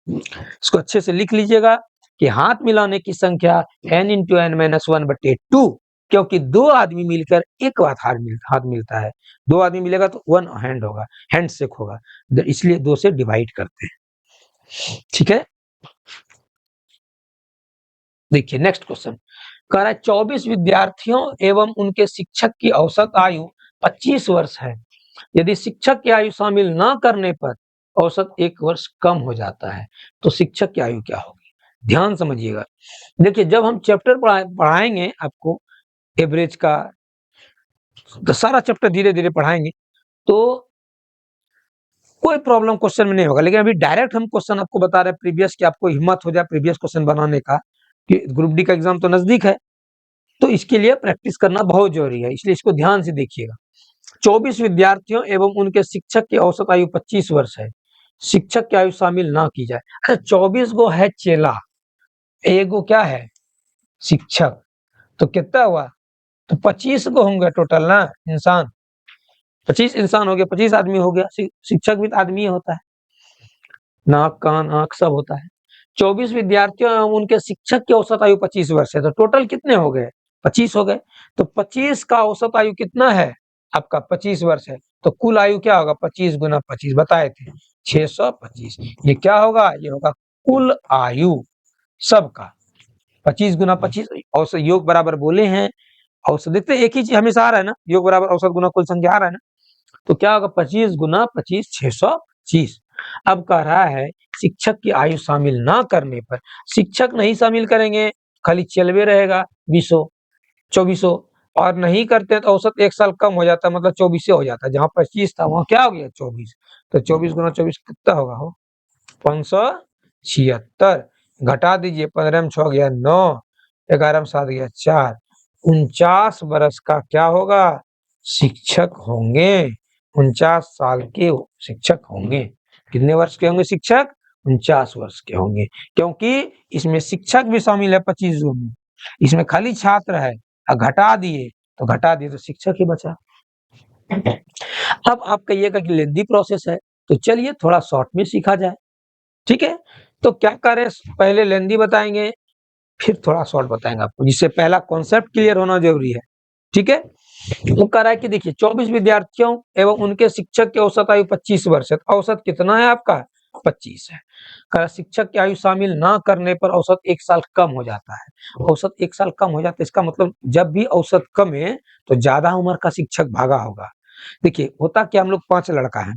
इसको अच्छे से लिख लीजिएगा कि हाथ मिलाने की संख्या n इंटू n माइनस 1 बटे 2, क्योंकि 2 आदमी मिलकर एक बार हाथ मिलता है, 2 आदमी मिलेगा तो 1 हैंड होगा, हैंडशेक होगा, इसलिए 2 से डिवाइड करते हैं, ठीक है। देखिए नेक्स्ट क्वेश्चन कह रहा है 24 विद्यार्थियों एवं उनके शिक्षक की औसत आयु 25 वर्ष है, यदि शिक्षक की आयु शामिल न करने पर औसत 1 वर्ष कम हो जाता है, तो शिक्षक की आयु क्या होगी। ध्यान समझिएगा, देखिए जब हम चैप्टर पढ़ाएंगे आपको एवरेज का, तो सारा चैप्टर धीरे धीरे पढ़ाएंगे तो कोई प्रॉब्लम क्वेश्चन में नहीं होगा। लेकिन अभी डायरेक्ट हम क्वेश्चन आपको बता रहे हैं प्रीवियस, कि आपको हिम्मत हो जाए प्रीवियस क्वेश्चन बनाने का, कि ग्रुप डी का एग्जाम तो नजदीक है, तो इसके लिए प्रैक्टिस करना बहुत जरूरी है, इसलिए इसको ध्यान से देखिएगा। 24 विद्यार्थियों एवं उनके शिक्षक की औसत आयु 25 वर्ष है, शिक्षक की आयु शामिल ना की जाए। अच्छा 24 गो है चेला, एगो क्या है शिक्षक, तो कितना हुआ, तो 25 गो होंगे टोटल ना इंसान, 25 इंसान हो गया, 25 आदमी हो गया, शिक्षक भी तो आदमी ही होता है, नाक कान आंख सब होता है। 24 विद्यार्थियों एवं उनके शिक्षक की औसत आयु 25 वर्ष है, तो टोटल कितने हो गए 25 हो गए, तो 25 का औसत आयु कितना है आपका 25 वर्ष है, तो कुल आयु क्या होगा 25 गुना 25 बताए थे 625, ये क्या होगा, ये होगा कुल आयु सबका 25 गुना 25, औसत योग बराबर बोले हैं, औसत देखते एक ही चीज हमेशा आ रहा है ना, योग बराबर औसत गुना कुल संख्या आ रहा है ना, तो क्या होगा 25 गुना 25 625। अब कह रहा है शिक्षक की आयु शामिल ना करने पर, शिक्षक नहीं शामिल करेंगे खाली चलवे रहेगा 20 2400, और नहीं करते तो औसत 1 साल कम हो जाता है, मतलब 24 हो जाता है, जहां 25 था वहां क्या हो गया 24, तो 24 गुना 24 कितना होगा हो 576, घटा दीजिए 15 में 6 गया 9, 11 में 7 गया 4, 49 वर्ष का क्या होगा शिक्षक होंगे, 49 साल के शिक्षक होंगे। कितने वर्ष के होंगे शिक्षक, 49 वर्ष के होंगे, क्योंकि इसमें शिक्षक भी शामिल है 25 जून में, इसमें खाली छात्र है, घटा दिए तो शिक्षक ही बचा। अब आप कहिएगा कि लेंदी प्रोसेस है, तो चलिए थोड़ा शॉर्ट में सीखा जाए, ठीक है। तो क्या करें, पहले लेंदी बताएंगे, फिर थोड़ा शॉर्ट बताएंगे आपको, जिससे पहला कॉन्सेप्ट क्लियर होना जरूरी है, ठीक है। वो कह रहा है कि देखिए 24 विद्यार्थियों एवं उनके शिक्षक की औसत आयु 25 वर्ष है। औसत कितना है आपका? 25 है। कह रहा शिक्षक की आयु शामिल ना करने पर औसत 1 साल कम हो जाता है। औसत 1 साल कम हो जाता है, इसका मतलब जब भी औसत कम है तो ज्यादा उम्र का शिक्षक भागा होगा। देखिए होता क्या, हम लोग 5 लड़का है,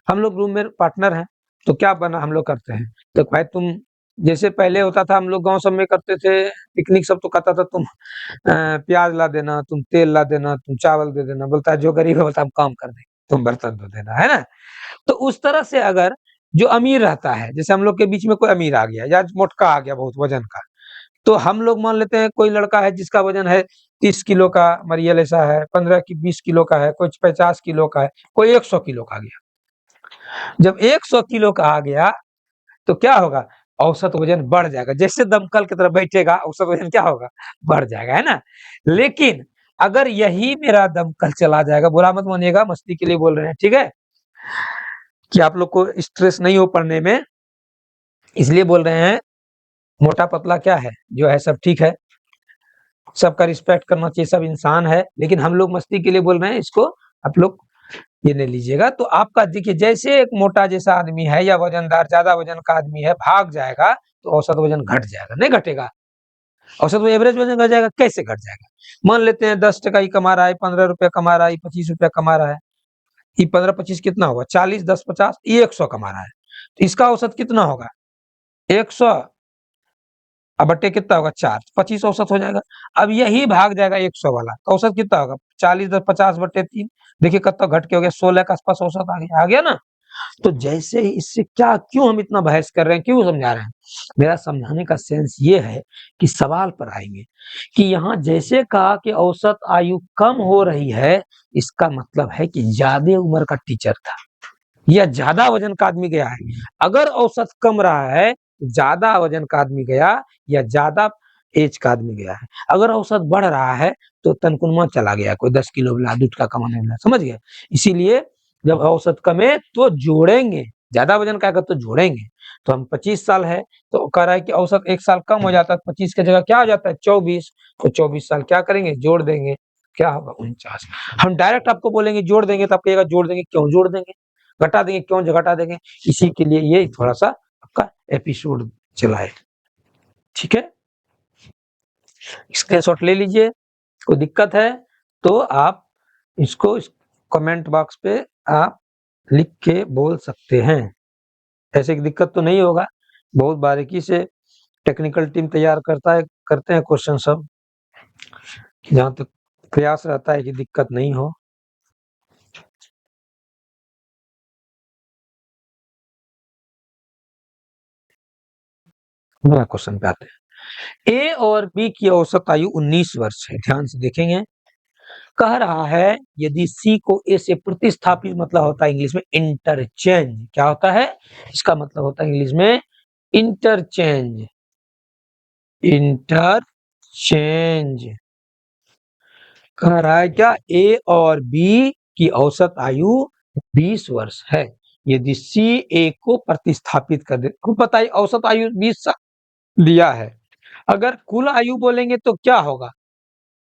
हम लोग रूम में पार्टनर हैं, तो क्या बना हम लोग करते हैं, तो भाई तुम, जैसे पहले होता था हम लोग गांव सब में करते थे पिकनिक सब, तो कहता था तुम प्याज ला देना, तुम तेल ला देना, तुम चावल दे देना, बोलता है जो गरीब है बोलता हम काम कर देंगे, तुम बर्तन धो देना, है ना। तो उस तरह से अगर जो अमीर रहता है, जैसे हम लोग के बीच में कोई अमीर आ गया या मोटका आ गया बहुत वजन का, तो हम लोग मान लेते हैं कोई लड़का है जिसका वजन है 30 किलो का, मरियल ऐसा है 15 की 20 किलो का है, कोई 50 किलो का है, कोई 100 किलो का आ गया। जब 100 किलो का आ गया तो क्या होगा, औसत वजन बढ़ जाएगा, जैसे दमकल की तरफ बैठेगा औसत वजन क्या होगा, बढ़ जाएगा, है ना। लेकिन अगर यही मेरा दमकल चला जाएगा, बुरा मत मानिएगा, मस्ती के लिए बोल रहे हैं, ठीक है, कि आप लोग को स्ट्रेस नहीं हो पढ़ने में, इसलिए बोल रहे हैं। मोटा पतला क्या है, जो है सब ठीक है, सबका रिस्पेक्ट करना चाहिए, सब इंसान है, लेकिन हम लोग मस्ती के लिए बोल रहे हैं, इसको आप लोग ये नहीं लीजिएगा। तो आपका देखिए, जैसे एक मोटा जैसा आदमी है या वजनदार ज्यादा वजन का आदमी है भाग जाएगा, तो औसत वजन घट जाएगा, नहीं घटेगा, औसत एवरेज वजन घट जाएगा, कैसे घट जाएगा। मान लेते हैं 10 टका ही कमा रहा है, 15 रुपया कमा रहा है, 25 रुपया कमा रहा है, ये 15 25 कितना होगा, 40 10 50, ये 100 कमा रहा है, तो इसका औसत कितना होगा, 100 अब बट्टे कितना होगा 4, 25 औसत हो जाएगा। अब यही भाग जाएगा 100 वाला, तो औसत कितना होगा, 40 10 50/3, देखिए कितना घट के हो गया, 16 के आसपास औसत आ गया ना। तो जैसे ही इससे क्या, क्यों हम इतना बहस कर रहे हैं, क्यों समझा रहे हैं, मेरा समझाने का सेंस ये है कि सवाल पर आएंगे कि यहाँ जैसे कहा कि औसत आयु कम हो रही है, इसका मतलब है कि ज्यादा उम्र का टीचर था या ज्यादा वजन का आदमी गया है। अगर औसत कम रहा है, ज्यादा वजन का आदमी गया या ज्यादा एज का आदमी गया है। अगर औसत बढ़ रहा है तो तनकुनमा चला गया, कोई 10 किलो मिला, दूध का कमाने मिला, समझ गए। इसीलिए जब औसत कम है तो जोड़ेंगे, ज्यादा वजन का तो जोड़ेंगे। तो हम 25 साल है, तो कह रहा है कि औसत 1 साल कम हो जाता है, 25 की जगह क्या हो जाता है 24, तो 24 साल क्या करेंगे, जोड़ देंगे, क्या होगा 49। हम डायरेक्ट आपको बोलेंगे जोड़ देंगे, तो आप कहिएगा जोड़ देंगे, क्यों जोड़ देंगे, घटा देंगे, क्यों घटा देंगे। इसी के लिए ये थोड़ा सा आपका एपिसोड चलाए, ठीक है। स्क्रीनशॉट ले लीजिए, कोई दिक्कत है तो आप इसको कमेंट बॉक्स पे आप लिख के बोल सकते हैं, ऐसे की दिक्कत तो नहीं होगा। बहुत बारीकी से टेक्निकल टीम तैयार करते हैं क्वेश्चन सब, जहां तक प्रयास रहता है कि दिक्कत नहीं हो। क्वेश्चन पे आते हैं। ए और बी की औसत आयु 19 वर्ष है, ध्यान से देखेंगे। कह रहा है यदि सी को ए से प्रतिस्थापित, मतलब होता है इंग्लिश में इंटरचेंज, क्या होता है इसका मतलब होता है इंग्लिश में इंटरचेंज, इंटरचेंज। कह रहा है क्या, ए और बी की औसत आयु 20 वर्ष है, यदि सी ए को प्रतिस्थापित कर दे। आपको पता है औसत आयु 20 दिया है, अगर कुल आयु बोलेंगे तो क्या होगा,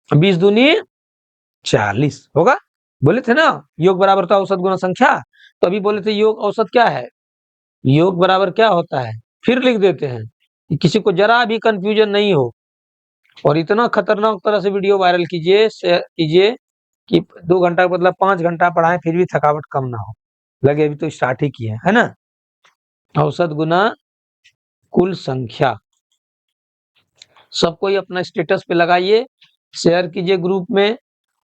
20 दूनी 40 होगा। बोले थे ना योग बराबर था औसत गुना संख्या, तो अभी बोले थे योग औसत क्या है, योग बराबर क्या होता है, फिर लिख देते हैं कि किसी को जरा भी कंफ्यूजन नहीं हो। और इतना खतरनाक तरह से वीडियो वायरल कीजिए, शेयर कीजिए कि 2 घंटा के बदला 5 घंटा पढ़ाएं फिर भी थकावट कम ना हो, लगे अभी तो स्टार्ट ही किए है ना। औसत गुना कुल संख्या, सबको अपना स्टेटस पे लगाइए, शेयर कीजिए ग्रुप में,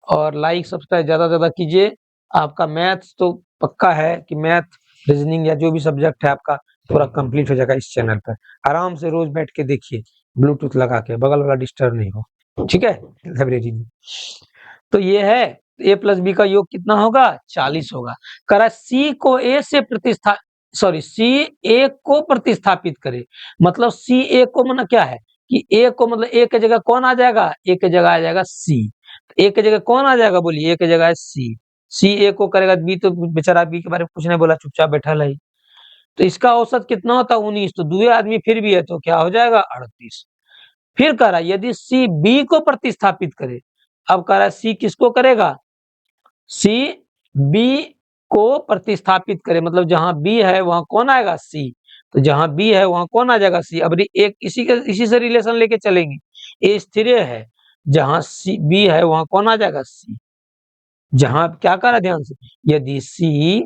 और लाइक सब्सक्राइब ज्यादा ज्यादा कीजिए। आपका मैथ्स तो पक्का है कि मैथ, रीजनिंग या जो भी सब्जेक्ट है आपका पूरा कंप्लीट हो जाएगा इस चैनल पर। आराम से रोज बैठ के देखिए, ब्लूटूथ लगा के, बगल वाला डिस्टर्ब नहीं हो, ठीक है, लाइब्रेरी में। तो ये है a प्लस बी का योग कितना होगा, 40 होगा। करा सी को ए से सॉरी सी ए को प्रतिस्थापित करे, मतलब सी ए को मतलब क्या है कि ए को मतलब ए की जगह कौन आ जाएगा, ए की जगह आ जाएगा सी, ए की जगह कौन आ जाएगा बोलिए, ए की जगह है सी, सी ए को करेगा, बी तो बेचारा बी के बारे में कुछ नहीं बोला, चुपचाप बैठा है, तो इसका औसत कितना होता है 19, तो दुए आदमी फिर भी है तो क्या हो जाएगा 38। फिर कह रहा है यदि सी बी को प्रतिस्थापित करे, अब कह रहा है सी किसको करेगा, सी बी को प्रतिस्थापित करे, मतलब जहां बी है वहां कौन आएगा सी, तो जहां बी है वहां कौन आ जाएगा सी, अब एक इसी से रिलेशन लेके चलेंगे, ए स्थिर है, जहां सी बी है वहां कौन आ जाएगा सी, जहां क्या करा ध्यान से, यदि सी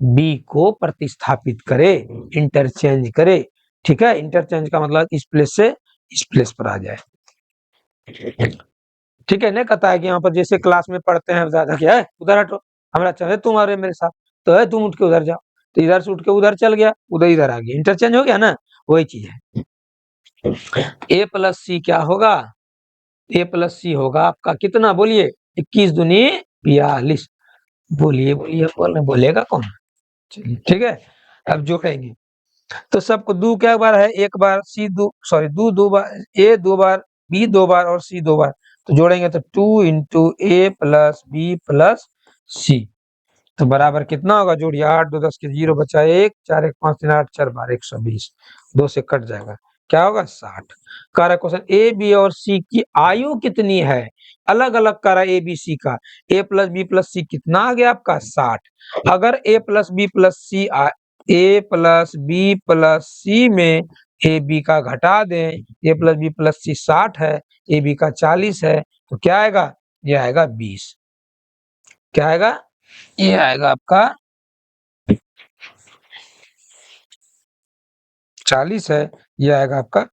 बी को प्रतिस्थापित करे, इंटरचेंज करे, ठीक है, इंटरचेंज का मतलब इस प्लेस से इस प्लेस पर आ जाए, ठीक है, नहीं कहता है कि यहाँ पर जैसे क्लास में पढ़ते हैं ज्यादा क्या है उधर हटो, हमारा चले तुम आ रहे मेरे साथ, तो है तुम उठ के उधर जाओ, तो इधर से उठ के उधर चल गया, उधर इधर आ गया, इंटरचेंज हो गया ना, वही चीज है। ए प्लस सी क्या होगा, ए प्लस सी होगा आपका कितना बोलिए, 21 दूनी 42, बोलिए बोलिए बोलेगा कौन, चलिए ठीक है, अब जोड़ेंगे, तो सबको दो क्या बार है, एक बार सी दो सॉरी दो बार, ए दो बार, बी दो बार और सी दो बार, तो जोड़ेंगे तो 2 इंटू ए प्लस बी प्लस सी, तो बराबर कितना होगा, जोड़िए 8 2 10 के 0 बचा 1 4 1 5 3 8 4 12 120, 2 से कट जाएगा, क्या होगा 60। कह रहा क्वेश्चन ए बी और सी की आयु कितनी है, अलग अलग कह रहा ए बी सी का, ए प्लस सी कितना आ गया आपका 60, अगर ए प्लस बी प्लस सी ए प्लस बी प्लस सी में ए बी का घटा दें, ए प्लस बी प्लस सी 60 है, ए बी का 40 है, तो क्या आएगा, ये आएगा 20, क्या आएगा, ये आएगा आपका 40 है, ये आएगा आपका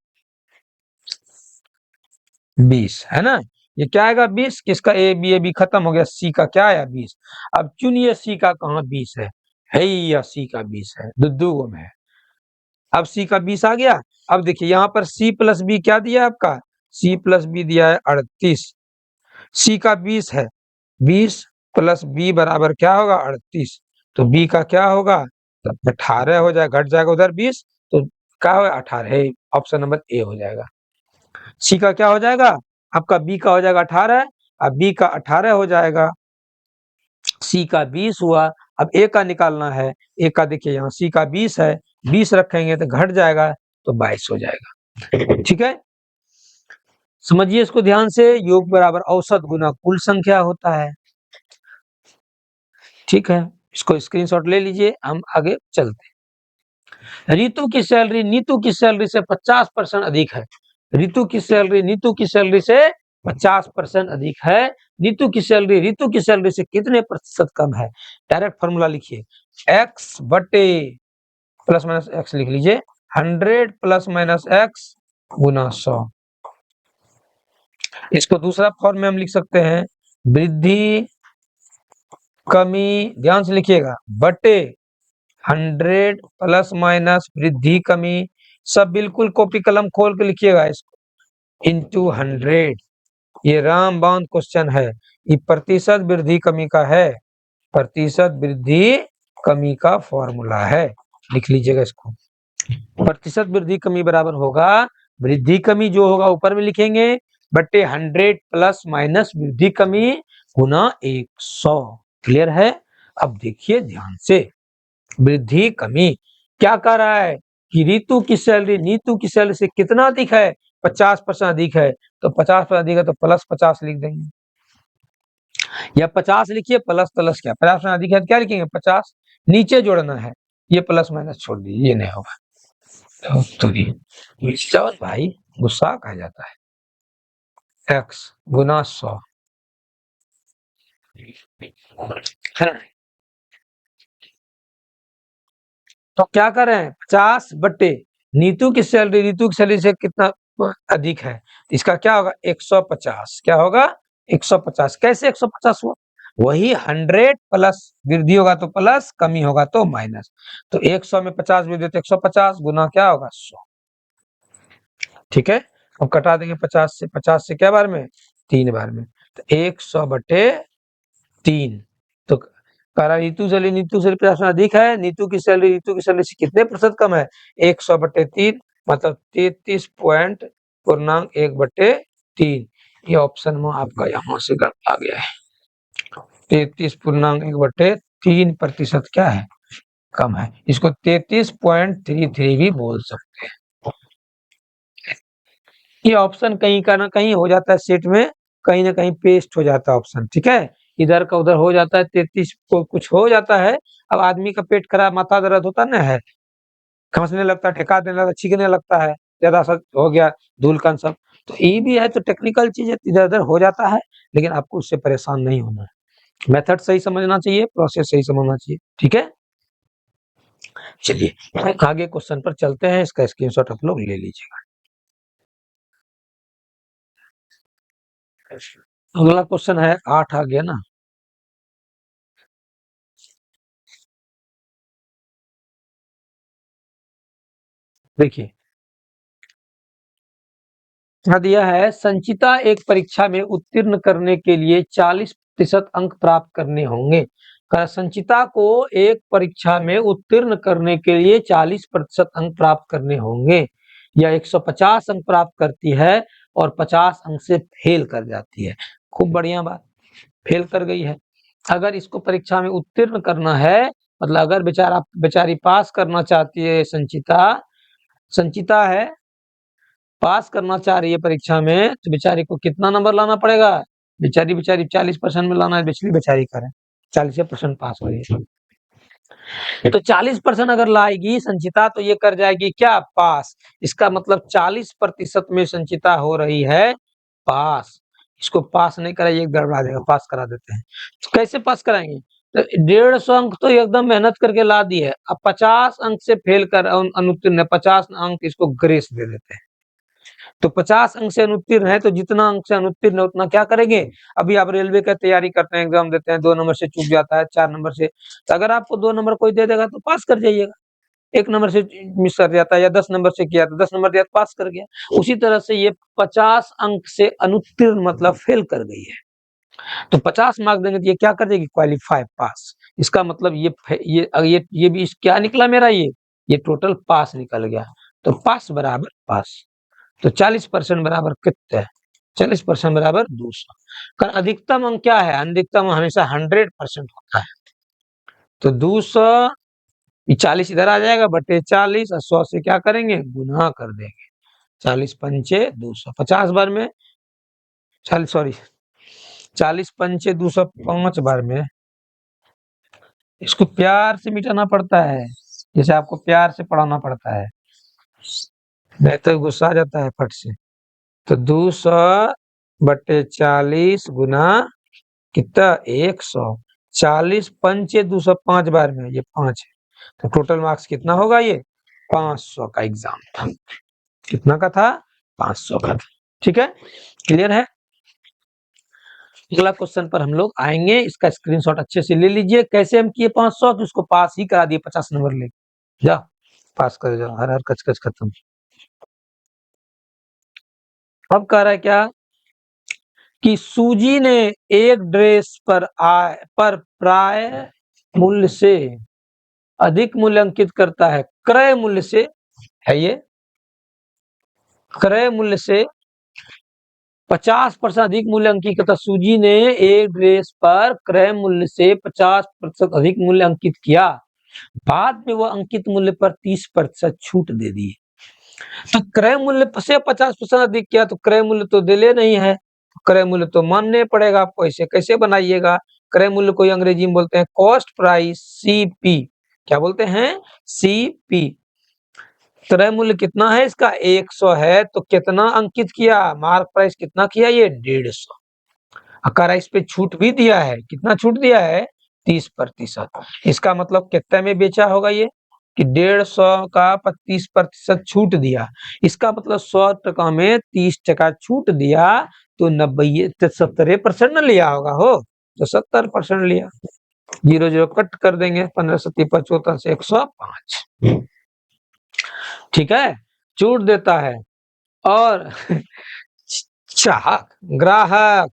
20 है ना, ये क्या आएगा 20, किसका ए बी खत्म हो गया, सी का क्या आया 20, अब चुनिए सी का कहाँ 20 है या सी का 20 है, दुद्दू में है, अब सी का 20 आ गया, अब देखिए यहाँ पर सी प्लस बी क्या दिया आपका, सी प्लस बी दिया है 38, सी का 20 है, 20 प्लस बी बराबर क्या होगा 38, तो बी का क्या होगा, 18 हो जाएगा, घट जाएगा उधर 20, तो क्या होगा 18, ऑप्शन नंबर ए हो जाएगा। सी का क्या हो जाएगा आपका, बी का हो जाएगा 18, अब बी का 18 हो जाएगा, सी का 20 हुआ, अब ए का निकालना है, ए का देखिए यहाँ सी का 20 है, 20 रखेंगे तो घट जाएगा तो 22 हो जाएगा, ठीक है, समझिए इसको ध्यान से, योग बराबर औसत गुना कुल संख्या होता है, ठीक है, इसको स्क्रीनशॉट ले लीजिए, हम आगे चलते हैं। रीतु की सैलरी नीतू की सैलरी से 50% अधिक है, नीतू की सैलरी से 50% अधिक है, नीतू की सैलरी रीतु की सैलरी से कितने प्रतिशत कम है, डायरेक्ट फॉर्मूला लिखिए, x बटे प्लस माइनस एक्स लिख लीजिए, 100 प्लस माइनस एक्स गुना 100, इसको दूसरा फॉर्म में हम लिख सकते हैं, वृद्धि कमी, ध्यान से लिखिएगा, बटे 100 प्लस माइनस वृद्धि कमी, सब बिल्कुल कॉपी कलम खोल के लिखिएगा इसको, इंटू 100, ये राम बांध क्वेश्चन है, ये प्रतिशत वृद्धि कमी का है, प्रतिशत वृद्धि कमी का फॉर्मूला है, लिख लीजिएगा इसको, प्रतिशत वृद्धि कमी बराबर होगा, वृद्धि कमी जो होगा ऊपर में लिखेंगे, बटे 100 प्लस माइनस वृद्धि कमी गुना 100, क्लियर है। अब देखिए ध्यान से, वृद्धि कमी क्या कर रहा है कि रीतु की सैलरी नीतू की सैलरी से कितना अधिक है, 50% अधिक है, तो 50% अधिक है तो प्लस 50 लिख देंगे, या 50 लिखिए प्लस प्लस क्या 50% अधिक है तो क्या लिखेंगे 50, नीचे जोड़ना है, ये प्लस माइनस छोड़ दीजिए, ये नहीं होगा, तो चावल भाई गुस्सा कहा जाता है, x गुना 100 है ना, तो क्या करें 50 बट्टे नीतू की सैलरी से कितना अधिक है, इसका क्या होगा 150, क्या होगा 150, कैसे 150 हुआ, वही 100 प्लस वृद्धि होगा तो प्लस, कमी होगा तो माइनस, तो 100 में 50 वृद्धि तो 150 गुना क्या होगा 100, ठीक है, अब कटा देंगे 50 से क्या बार में 3 बार में, तो 100 बटे 3, तो कह रहा नीतू सैलरी 50% अधिक है, नीतू की सैलरी से कितने प्रतिशत कम है? 100/3, मतलब 33.1/3। ये ऑप्शन में आपका यहाँ से गलत आ गया है। 33.1/3% क्या है? कम है। इसको 33.33 भी बोल सकते हैं। ये ऑप्शन कहीं का ना कहीं हो जाता है सेट में, कहीं ना कहीं पेस्ट हो जाता है ऑप्शन, ठीक है। इधर का उधर हो जाता है, 33 को कुछ हो जाता है। अब आदमी का पेट खराब, माथा दर्द होता ना है, खांसने लगता है, ठेका देने लगता, छींकने लगता है, ज्यादा सा हो गया धूल कण सब, तो ये भी है। तो टेक्निकल चीज है, इधर उधर हो जाता है, लेकिन आपको उससे परेशान नहीं होना है। मेथड सही समझना चाहिए, प्रोसेस सही समझना चाहिए, ठीक है। चलिए आगे क्वेश्चन पर चलते हैं, इसका स्क्रीनशॉट आप लोग ले लीजिएगा। अगला क्वेश्चन है 8 आ गया ना। देखिए दिया है, संचिता एक परीक्षा में उत्तीर्ण करने के लिए 40% अंक प्राप्त करने होंगे। संचिता को एक परीक्षा में उत्तीर्ण करने के लिए 40% अंक प्राप्त करने होंगे। यह 150 अंक प्राप्त करती है और 50 अंक से फेल कर जाती है। खूब बढ़िया बात, फेल कर गई है। अगर इसको परीक्षा में उत्तीर्ण करना है, मतलब अगर बेचारी पास करना चाहती है, संचिता है, पास करना चाह रही है परीक्षा में, तो बेचारी को कितना नंबर लाना पड़ेगा? बेचारी 40% में लाना है, बेचली बेचारी करे 40% पास हो रही है, तो 40% अगर लाएगी संचिता तो ये कर जाएगी क्या? पास। इसका मतलब 40% में संचिता हो रही है पास। इसको पास नहीं कराइए, एक गड़बड़ा देगा, पास करा देते हैं। तो कैसे पास कराएंगे? तो 150 अंक तो एकदम मेहनत करके ला दी है, अब 50 अंक से फेल कर अनुत्तीर्ण है, 50 अंक इसको ग्रेस दे देते हैं। तो 50 अंक से अनुत्तीर्ण है, तो जितना अंक से अनुत्तीर्ण है उतना क्या करेंगे? अभी आप रेलवे का तैयारी करते हैं, एग्जाम देते हैं, 2 नंबर से चूक जाता है, 4 नंबर से, तो अगर आपको 2 नंबर कोई दे देगा तो पास कर जाइएगा। 1 नंबर से मिस कर जाता है या 10 नंबर से किया तो 10 नंबर दिया तो पास कर गया। उसी तरह से ये 50 अंक से अनुत्तीर्ण मतलब फेल कर गई है, तो 50 मार्क देंगे तो ये क्या कर देगी? क्वालिफाई, पास। इसका मतलब ये भी क्या निकला मेरा? ये टोटल पास निकल गया। तो पास बराबर पास। तो 40% बराबर कितने? 40% बराबर 200। का अधिकतम अंक क्या है? अधिकतम हमेशा 100% होता है। तो 200, 40 इधर आ जाएगा, बटे 40, और 100 से क्या करेंगे? गुना कर देंगे। 40 पंचे 200, 50 बार में 40, सॉरी 40 पंचे 200, 5 बार में। इसको प्यार से मिटाना पड़ता है, जैसे आपको प्यार से पढ़ाना पड़ता है, नहीं तो गुस्सा आ जाता है फट से। तो 200/40 गुना कितना? 100। 40 पंचे 200, 5 बार में, ये 5 है, तो टोटल मार्क्स कितना होगा? ये 500 का एग्जाम था। कितना का था? 500 का था। ठीक है, क्लियर है। अगला क्वेश्चन पर हम लोग आएंगे, इसका स्क्रीनशॉट अच्छे से ले लीजिए। कैसे हम किए 500? कि उसको पास ही करा दिए, 50 नंबर ले जाओ, पास कर जाओ, हर हर कच कच खत्म। अब कह रहा है क्या कि सूजी ने एक ड्रेस पर प्राय मूल्य से अधिक मूल्य अंकित करता है, क्रय मूल्य से है, ये क्रय मूल्य से 50% अधिक मूल्य अंकित करता। सूजी ने एक ड्रेस पर क्रय मूल्य से 50% अधिक मूल्य अंकित किया, बाद में वह अंकित मूल्य पर 30% छूट दे दी। तो क्रय मूल्य से 50% अधिक किया, तो क्रय मूल्य तो दिले नहीं है, क्रय मूल्य तो मानने पड़ेगा आपको। ऐसे कैसे बनाइएगा? क्रय मूल्य को अंग्रेजी में बोलते हैं कॉस्ट प्राइस, CP। क्या बोलते हैं? CP। क्रय मूल्य कितना है इसका? 100 है, तो कितना अंकित किया? मार्क प्राइस कितना किया? ये 150। अगर इस पे छूट भी दिया है, कितना छूट दिया है? 30%। इसका मतलब कितने में बेचा होगा ये? कि 150 का 30% छूट दिया। इसका मतलब 100 टका में 30 टका छूट दिया, तो 90 70% न लिया होगा हो, तो 70% लिया। 0 0 कट कर देंगे, 15 7 75 से 105। ठीक है, छूट देता है। और चाहक ग्राहक,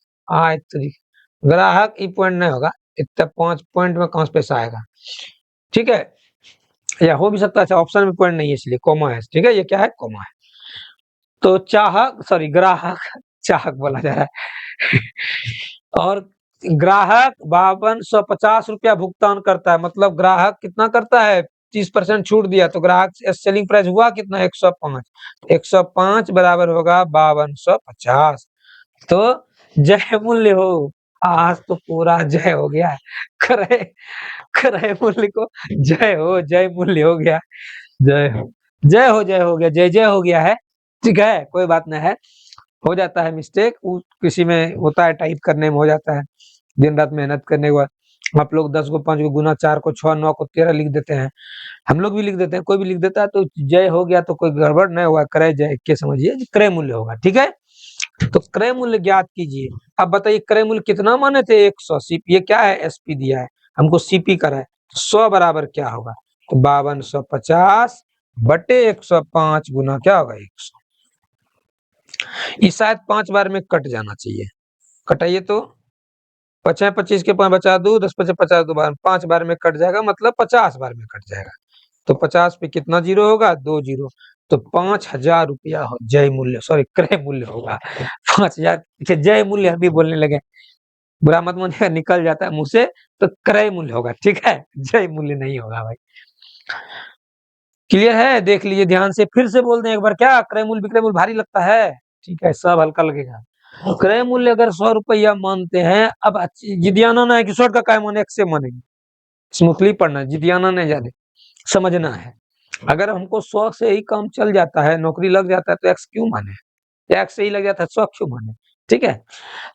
ग्राहक ई पॉइंट नहीं होगा, इतना 5 पॉइंट में कहाँ से पैसा आएगा, ठीक है, या हो भी सकता है। अच्छा, ऑप्शन में पॉइंट नहीं है इसलिए कॉमा है, ठीक है, ये क्या है, कॉमा है। तो चाहक सॉरी ग्राहक चाहक बोला जा रहा है और ग्राहक 5250 रुपया भुगतान करता है, मतलब ग्राहक कितना करता है, 30% छूट दिया, तो ग्राहक सेलिंग प्राइस हुआ कितना, 105। 105 बराबर होगा 5250। तो जय मूल्य हो, आज तो पूरा जय हो गया, क्रय क्रय मूल्य को जय हो, जय मूल्य हो गया, जय हो, जय हो, जय हो गया, जय जय हो गया है, ठीक है, कोई बात नहीं है, हो जाता है मिस्टेक, किसी में होता है, टाइप करने में हो जाता है, दिन रात मेहनत करने के बाद आप लोग 10 को 5 को गुना 4 को 6 9 को 13 लिख देते हैं, हम लोग भी लिख देते हैं, कोई भी लिख देता है, तो जय हो गया तो कोई गड़बड़ नहीं हुआ, क्रय जय के समझिए क्रय मूल्य होगा, ठीक है। तो क्रय मूल्य ज्ञात कीजिए। अब बताइए क्रय मूल्य कितना माने थे, 100, सीपी ये क्या है, एसपी दिया है हमको, सीपी करा है, 100 बराबर क्या होगा, तो 5250 बटे 105 गुना क्या होगा, 100। ये शायद 5 बार में कट जाना चाहिए, कटाइए तो 5 25 के 5 बचा दो, 10 5 50 दो बार 5 बार में कट जाएगा, मतलब 50 बार में कट जाएगा, तो 50 पे कितना जीरो होगा, 2 जीरो, तो 5000 रुपया जय मूल्य सॉरी क्रय मूल्य होगा। 5000 जय मूल्य हम भी बोलने लगे, बुरा मत मानिएगा, निकल जाता है मुंह से, तो क्रय मूल्य होगा, ठीक है, जय मूल्य नहीं होगा भाई। क्लियर है, देख लीजिए ध्यान से, फिर से बोल दें एक बार, क्या क्रय मूल्य विक्रय मूल्य भारी लगता है, ठीक है, सब हल्का लगेगा। क्रय मूल्य अगर 100 रुपया मानते हैं, अब जिदियाना ना है कि शॉर्ट का काय माने, एक से मानेंगे, स्मूथली पढ़ना, जिदियाना नहीं जाने, समझना है। अगर हमको 100 से ही काम चल जाता है, नौकरी लग जाता है, तो एक्स क्यों माने, एक्स से ही लग जाता है, 100 क्यों माने, ठीक है।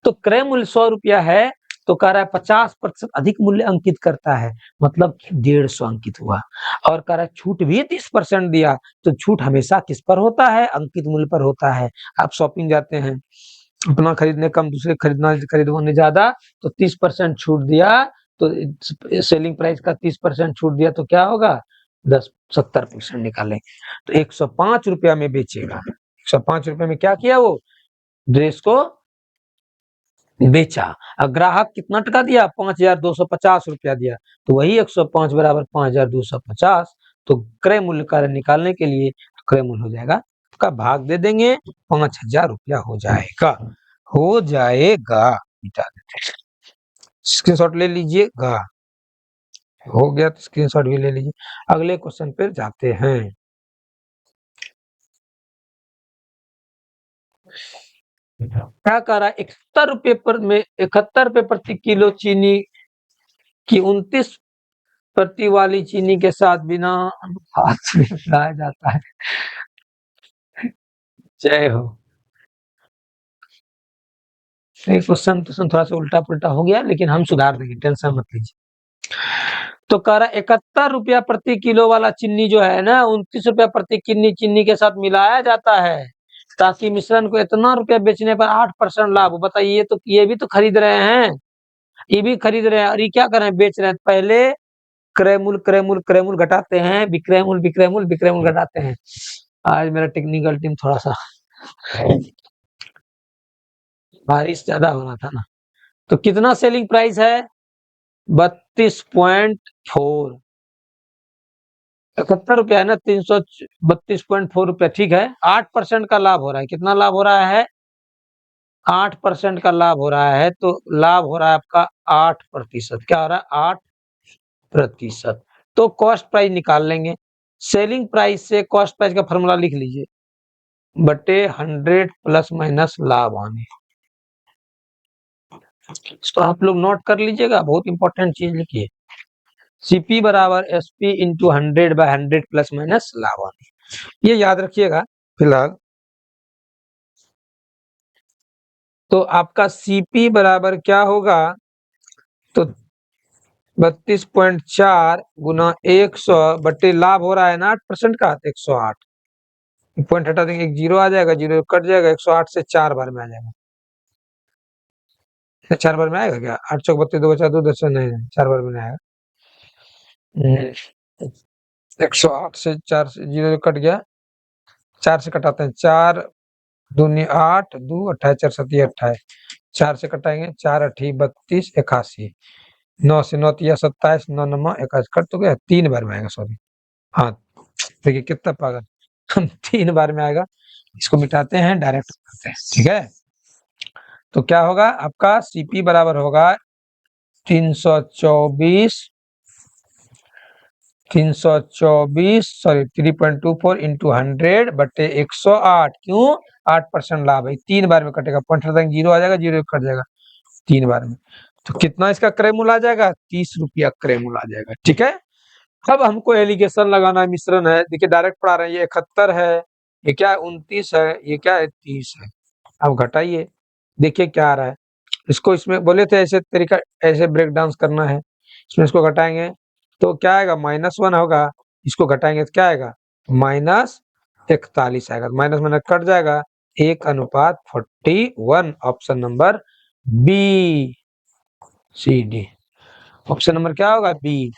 तो क्रय मूल्य 100 रुपया है, तो कह रहा है 50% अधिक मूल्य अंकित करता है, मतलब 150 अंकित हुआ, और कह रहा है छूट भी 30% दिया, तो छूट हमेशा किस पर होता है, अंकित मूल्य पर होता है। आप शॉपिंग जाते हैं, अपना खरीदने कम, दूसरे खरीदवाने ज्यादा, तो 30% छूट दिया, तो सेलिंग प्राइस का 30% छूट दिया, तो क्या होगा, 70% निकालें, तो 105 रुपया में बेचेगा, 105 रुपये में क्या किया, वो ड्रेस को बेचा। ग्राहक कितना टका दिया, 5250 रुपया दिया, तो वही 105 बराबर 5250, तो क्रय मूल्य कार्य निकालने के लिए क्रय मूल्य हो जाएगा, का भाग दे देंगे, 5000 रुपया हो जाएगा, हो जाएगा, मिटा देते, स्क्रीनशॉट ले लीजिएगा, हो गया तो स्क्रीनशॉट भी ले लीजिए। अगले क्वेश्चन पे जाते हैं। क्या कह रहा है, 71 रुपये पर में 71 रुपये प्रति किलो चीनी की 29 प्रति वाली चीनी के साथ बिना हाथ में मिलाया जाता है, जय हो। क्वेश्चन थोड़ा सा उल्टा पुल्टा हो गया, लेकिन हम सुधार देंगे, टेंशन मत लीजिए। तो कह रहा 71 रुपया प्रति किलो वाला चीनी जो है ना, 29 रुपया प्रति किलो चीनी के साथ मिलाया जाता है, ताकि मिश्रण को इतना रुपया बेचने पर 8% लाभ। बताइए, तो ये भी तो खरीद रहे हैं, ये भी खरीद रहे हैं, और ये क्या कर रहे हैं, बेच रहे हैं। पहले क्रय मूल्य क्रय मूल्य क्रय मूल्य घटाते हैं, विक्रय मूल्य विक्रय मूल्य विक्रय मूल्य घटाते हैं। आज मेरा टेक्निकल टीम थोड़ा सा बारिश ज्यादा होना था ना। तो कितना सेलिंग प्राइस है, 32.4, 71 रुपया है ना, 332.4 रुपया, ठीक है, 8% का लाभ हो रहा है, कितना लाभ हो रहा है, 8% का लाभ हो रहा है, तो लाभ हो रहा है आपका 8%, क्या हो रहा है, 8%। तो कॉस्ट प्राइस निकाल लेंगे, सेलिंग प्राइस से कॉस्ट प्राइस का फॉर्मूला लिख लीजिए, बटे 100 प्लस माइनस लाभ आने, तो आप लोग नोट कर लीजिएगा, बहुत इंपॉर्टेंट चीज लिखिए, सीपी बराबर एसपी इंटू 100/100 प्लस माइनस लाभ आने, ये याद रखिएगा फिलहाल। तो आपका सीपी बराबर क्या होगा, तो 32.4 गुना 100 बटे लाभ हो रहा है ना 8% का, 108, पॉइंट हटा देंगे, एक जीरो आ जाएगा, जीरो कट जाएगा, 108 से 4 बार में आ जाएगा, 4 बार में आएगा क्या, 8 चौक 32, 2 बचा 2, 10 नहीं, 4 बार में आएगा। 108 से 4 से जीरो कट गया, 4 से कटाते हैं, 4 दूनी 8, 2 28 4 7 28, 4 से कटाएंगे, 4 8 32 81, 9 से 9 तिया 27, 9 9 21 कट तो गया, 3 बार में आएगा, सॉरी। हाँ, देखिए कितना पागल। हम 3 बार में आएगा, इसको मिटाते हैं, डायरेक्ट करते हैं, ठीक है। तो क्या होगा आपका सीपी बराबर होगा 324 सॉरी 3.24 इंटू 100 बटे 108। क्यों? 8% लाभ है, 3 बार में कटेगा, पॉइंट तक जीरो आ जाएगा, जीरो कट जाएगा 3 बार में। तो कितना इसका क्रय मूल्य आ जाएगा? 30 रुपया क्रय मूल्य आ जाएगा, ठीक है। अब हमको एलिगेशन लगाना है, मिश्रण है, देखिए डायरेक्ट पढ़ा रहे हैं, ये 71 है, ये क्या है 29 है, ये क्या है 30 है। अब घटाइए, देखिए क्या आ रहा है। इसको इसमें बोले थे ऐसे तरीका, ऐसे ब्रेक डाउन करना है। इसमें इसको घटाएंगे तो क्या आएगा? -1 होगा। इसको घटाएंगे तो क्या आएगा? -41 आएगा। माइनस माइनस कट जाएगा, 1:41। ऑप्शन नंबर बी, सी, डी। ऑप्शन नंबर क्या होगा? बी।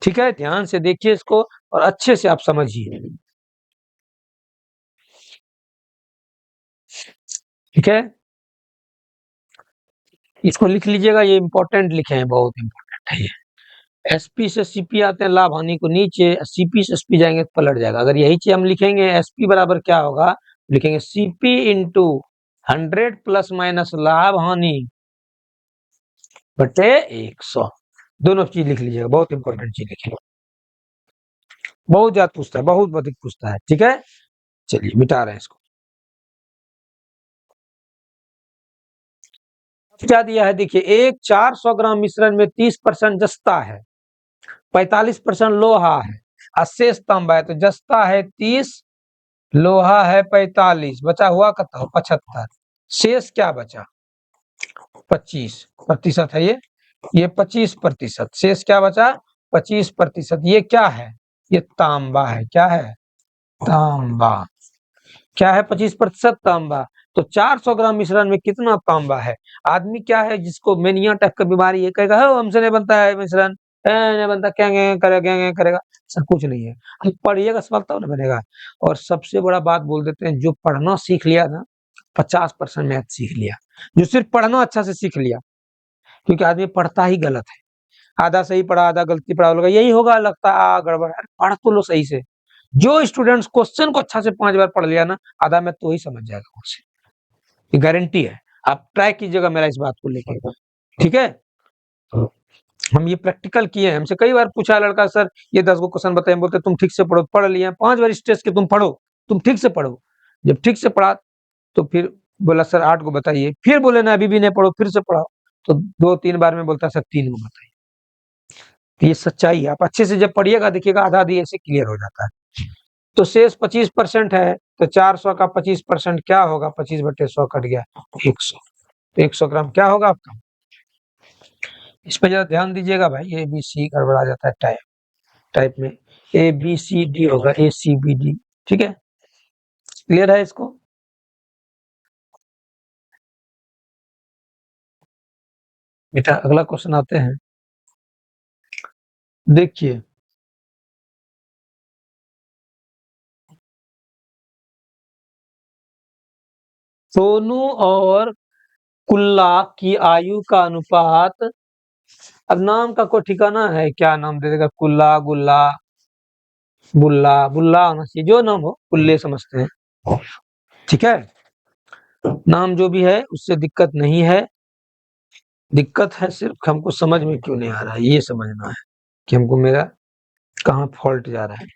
ठीक है, ध्यान से देखिए इसको और अच्छे से आप समझिए, ठीक है। इसको लिख लीजिएगा, ये इंपॉर्टेंट लिखे हैं, बहुत इंपॉर्टेंट है ये। एसपी से सीपी आते हैं, लाभ हानि को नीचे, सीपी से एसपी जाएंगे तो पलट जाएगा। अगर यही चीज हम लिखेंगे, एसपी बराबर क्या होगा, लिखेंगे सीपी इंटू 100 प्लस माइनस लाभ हानि बटे 100। दोनों चीज लिख लीजिएगा, बहुत इंपॉर्टेंट चीज लिखेंगे, बहुत ज्यादा पूछता है, बहुत अधिक पूछता है, ठीक है। चलिए मिटा रहे हैं इसको। क्या दिया है देखिए, एक 400 ग्राम मिश्रण में 30% जस्ता है, 45% लोहा है, अशेष तांबा है। तो जस्ता है 30, लोहा है 45, बचा हुआ कितना? 75। शेष क्या बचा? 25% है ये 25%। शेष क्या बचा? 25%। ये क्या है? ये तांबा है। क्या है? तांबा। क्या है? 25% तांबा। तो 400 ग्राम मिश्रण में कितना तांबा है? आदमी क्या है, जिसको मेनिया टाइप का बीमारी है, कहेगा हमसे नहीं बनता है मिश्रण, नहीं बनता, क्या करेगा, करेगा। सब कुछ नहीं है, हम पढ़िएगा सवाल तब ना बनेगा। और सबसे बड़ा बात बोल देते हैं, जो पढ़ना सीख लिया ना, 50% मैथ सीख लिया। जो सिर्फ पढ़ना अच्छा से सीख लिया, क्योंकि आदमी पढ़ता ही गलत है, आधा सही पढ़ा आधा गलती पढ़ा, बोलेगा यही होगा, लगता है गड़बड़ है। पढ़ तो लो सही से। जो स्टूडेंट्स क्वेश्चन को अच्छा से 5 बार पढ़ लिया ना, आधा मैथ तो ही समझ जाएगा उससे, ये गारंटी है। आप ट्राई कीजिएगा मेरा इस बात को लेके, ठीक है। हम ये प्रैक्टिकल किए हैं, हमसे कई बार पूछा लड़का, सर ये 10 गो क्वेश्चन बताए, बोलते तुम ठीक से पढ़ो, पढ़ लिए 5 बार स्ट्रेस के तुम पढ़ो, तुम ठीक से पढ़ो। जब ठीक से पढ़ा तो फिर बोला सर 8 को बताइए, फिर बोले ना अभी भी नहीं पढ़ो, फिर से पढ़ाओ। तो 2-3 बार में बोलता सर 3 को बताइए। तो ये सच्चाई है, आप अच्छे से जब पढ़िएगा देखिएगा, आधा आधी ऐसे क्लियर हो जाता है। तो शेष 25% है, तो 400 का 25% क्या होगा? 25/100 कट गया 100। तो 100 ग्राम क्या होगा आपका? इस पर जरा ध्यान दीजिएगा भाई, ए बी सी गड़बड़ा जाता है टाइप टाइप में, ए बी सी डी होगा, ए सी बी डी, ठीक है। क्लियर है इसको? बेटा अगला क्वेश्चन आते हैं, देखिए। सोनू और कुल्ला की आयु का अनुपात, अब नाम का कोई ठिकाना है क्या? नाम दे देगा कुल्ला, गुल्ला, बुल्ला, बुल्ला होना चाहिए, जो नाम हो, कुल्ले समझते हैं, ठीक है। नाम जो भी है उससे दिक्कत नहीं है, दिक्कत है सिर्फ हमको समझ में क्यों नहीं आ रहा है, ये समझना है कि हमको मेरा कहाँ फॉल्ट जा रहा है।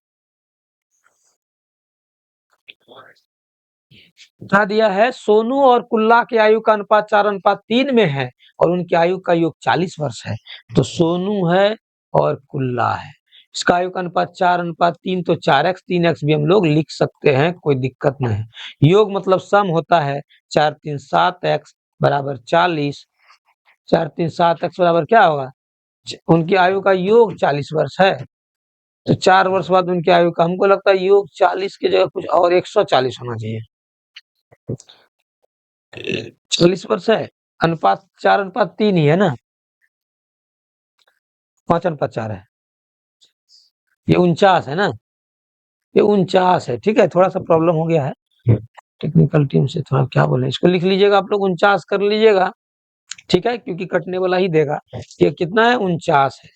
बता दिया है, सोनू और कुल्ला की आयु का अनुपात 4:3 में है और उनकी आयु का योग 40 वर्ष है। तो सोनू है और कुल्ला है, इसका आयु का अनुपात 4:3, तो 4x 3x भी हम लोग लिख सकते हैं, कोई दिक्कत नहीं। योग मतलब सम होता है, 4 3 7x बराबर 40, 4 3 7x बराबर क्या होगा? उनकी आयु का योग 40 वर्ष है, तो 4 वर्ष बाद उनकी आयु का, हमको लगता है योग 40 की जगह कुछ और 140 होना चाहिए। 40 वर्ष है, अनुपात 4:3 ही है ना, 5:4 है, ये 49 है ना, ये 49 है, ठीक है। थोड़ा सा प्रॉब्लम हो गया है टेक्निकल टीम से, थोड़ा क्या बोले, इसको लिख लीजिएगा आप लोग, 49 कर लीजिएगा, ठीक है, क्योंकि कटने वाला ही देगा। ये कितना है, 49 है।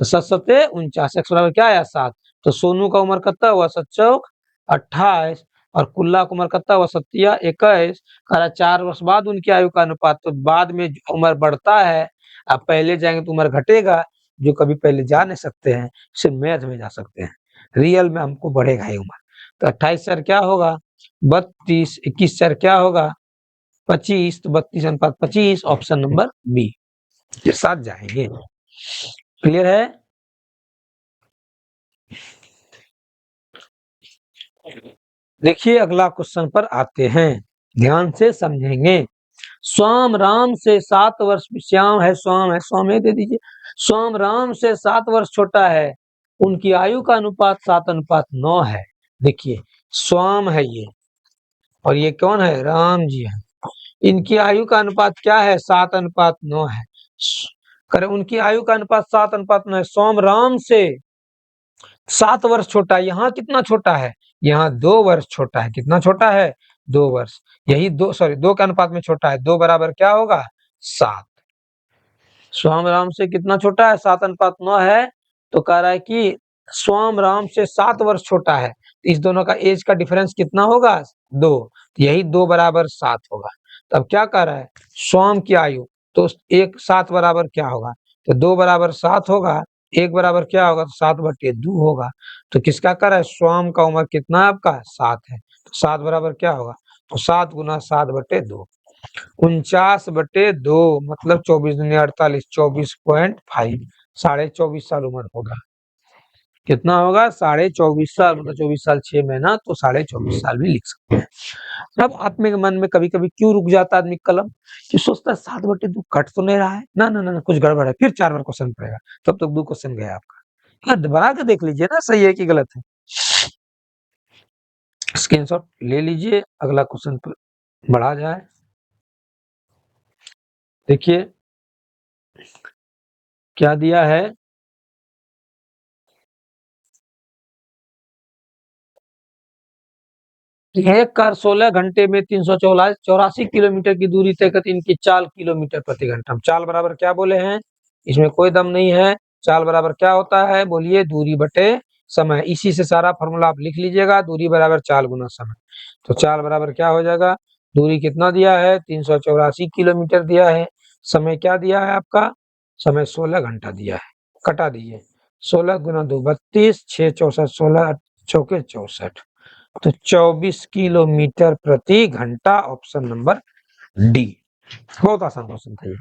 तो 7 49, x बराबर क्या आया 7। तो सोनू का उम्र कितना हुआ, 7 28, और कुल्ला का उम्र कितना हुआ, 21। कह रहा 4 वर्ष बाद उनकी आयु का अनुपात। तो बाद में उम्र बढ़ता है, अब पहले जाएंगे तो उम्र घटेगा, जो कभी पहले जा नहीं सकते हैं सिर्फ मैथ में जा सकते हैं, रियल में हमको बढ़ेगा ही उम्र। तो 28 4 क्या होगा 32, 21 4 क्या होगा 25, तो 32:25, ऑप्शन नंबर बी के साथ जाएंगे। क्लियर है। देखिए अगला क्वेश्चन पर आते हैं, ध्यान से समझेंगे। स्वाम राम से 7 वर्ष, श्याम है स्वाम है, स्वाम दे दीजिए। स्वाम राम से 7 वर्ष छोटा है, उनकी आयु का अनुपात 7:9 है। देखिए स्वाम है ये, और ये कौन है, राम जी है। इनकी आयु का अनुपात क्या है, 7:9 है। करे उनकी आयु का अनुपात 7:9 है। स्वाम राम से 7 वर्ष छोटा है, यहाँ कितना छोटा है, यहाँ 2 वर्ष छोटा है। कितना छोटा है, 2 वर्ष। यही 2 के अनुपात में छोटा है, 2 बराबर क्या होगा 7। स्वाम राम से कितना छोटा है, 7:9 है। तो कह रहा है कि स्वाम राम से 7 वर्ष छोटा है, इस दोनों का एज का डिफरेंस कितना होगा 2, यही 2 बराबर 7 होगा। तब क्या कह रहा है, स्वाम की आयु, तो 1 7 बराबर क्या होगा, तो 2 बराबर 7 होगा, 1 बराबर क्या होगा, तो 7/2 होगा। तो किसका कर रहा है, स्वाम का उम्र कितना है आपका 7 है, तो 7 बराबर क्या होगा, तो 7 गुना 7/2, 49/2 मतलब 24 दूनी 48, 24.5, 24.5 साल उम्र होगा। कितना होगा 24.5 साल, मतलब 24 साल 6 महीना, तो 24.5 साल भी लिख सकते हैं। अब आप में मन में कभी कभी क्यों रुक जाता आदमी कलम, कि सोचता है 7/2 कट तो नहीं रहा है, ना ना ना कुछ गड़बड़ है, फिर 4 बार क्वेश्चन पड़ेगा, तब तक 2 क्वेश्चन गया आपका। बना के देख लीजिए ना, सही है कि गलत है। स्क्रीनशॉट ले लीजिए, अगला क्वेश्चन पर बढ़ा जाए। देखिए क्या दिया है, एक कार 16 घंटे में 384 किलोमीटर की दूरी तय करती, इनकी चाल किलोमीटर प्रति घंटा। हम चाल बराबर क्या बोले हैं, इसमें कोई दम नहीं है। चाल बराबर क्या होता है, बोलिए दूरी बटे समय। इसी से सारा फॉर्मूला आप लिख लीजिएगा, दूरी बराबर चाल गुना समय। तो चाल बराबर क्या हो जाएगा, दूरी कितना दिया है 384 किलोमीटर दिया है, समय क्या दिया है आपका, समय 16 घंटा दिया है। कटा दीजिए, 16 गुना 2 32, 6 64, 16 चौके 64, तो 24 किलोमीटर प्रति घंटा, ऑप्शन नंबर डी। बहुत आसान क्वेश्चन था ये।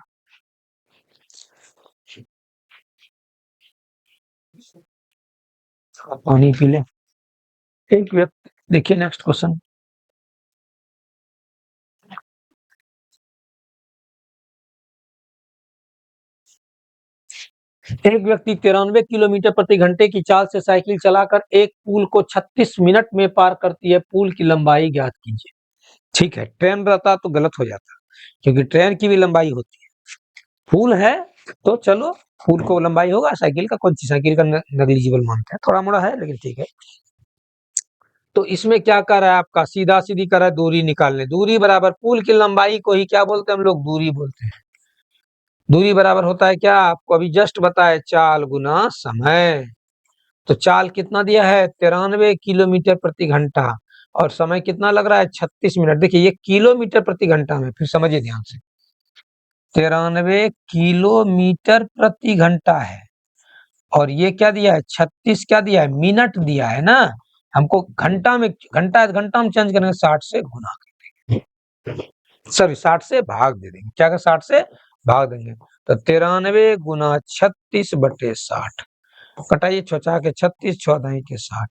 पानी पी ले एक व्यक्ति। देखिए नेक्स्ट क्वेश्चन, एक व्यक्ति 93 किलोमीटर प्रति घंटे की चाल से साइकिल चलाकर एक पुल को 36 मिनट में पार करती है, पुल की लंबाई ज्ञात कीजिए। ठीक है, ट्रेन रहता तो गलत हो जाता, क्योंकि ट्रेन की भी लंबाई होती है, पुल है तो चलो पुल को लंबाई होगा, साइकिल का कौन सी, साइकिल का नेग्लिजिबल मानते हैं, थोड़ा मोड़ा है लेकिन ठीक है। तो इसमें क्या कर रहा है आपका, सीधा सीधी कर रहा है दूरी निकालने, दूरी बराबर पुल की लंबाई को ही क्या बोलते हैं हम लोग, दूरी बोलते हैं। दूरी बराबर होता है क्या, आपको अभी जस्ट बताए, चाल गुना समय। तो चाल कितना दिया है 93 किलोमीटर प्रति घंटा, और समय कितना लग रहा है 36 मिनट। देखिए ये किलोमीटर प्रति घंटा में, फिर समझिए ध्यान से, 93 किलोमीटर प्रति घंटा है, और ये क्या दिया है 36 क्या दिया है, मिनट दिया है ना। हमको घंटा में, घंटा है घंटा में चेंज करेंगे, 60 से गुना कर देंगे, सॉरी 60 से भाग दे देंगे, क्या कर 60 से भाग देंगे। तो 93 गुना 36/60, कटाइए, छोचा के 36, चौदह के 60,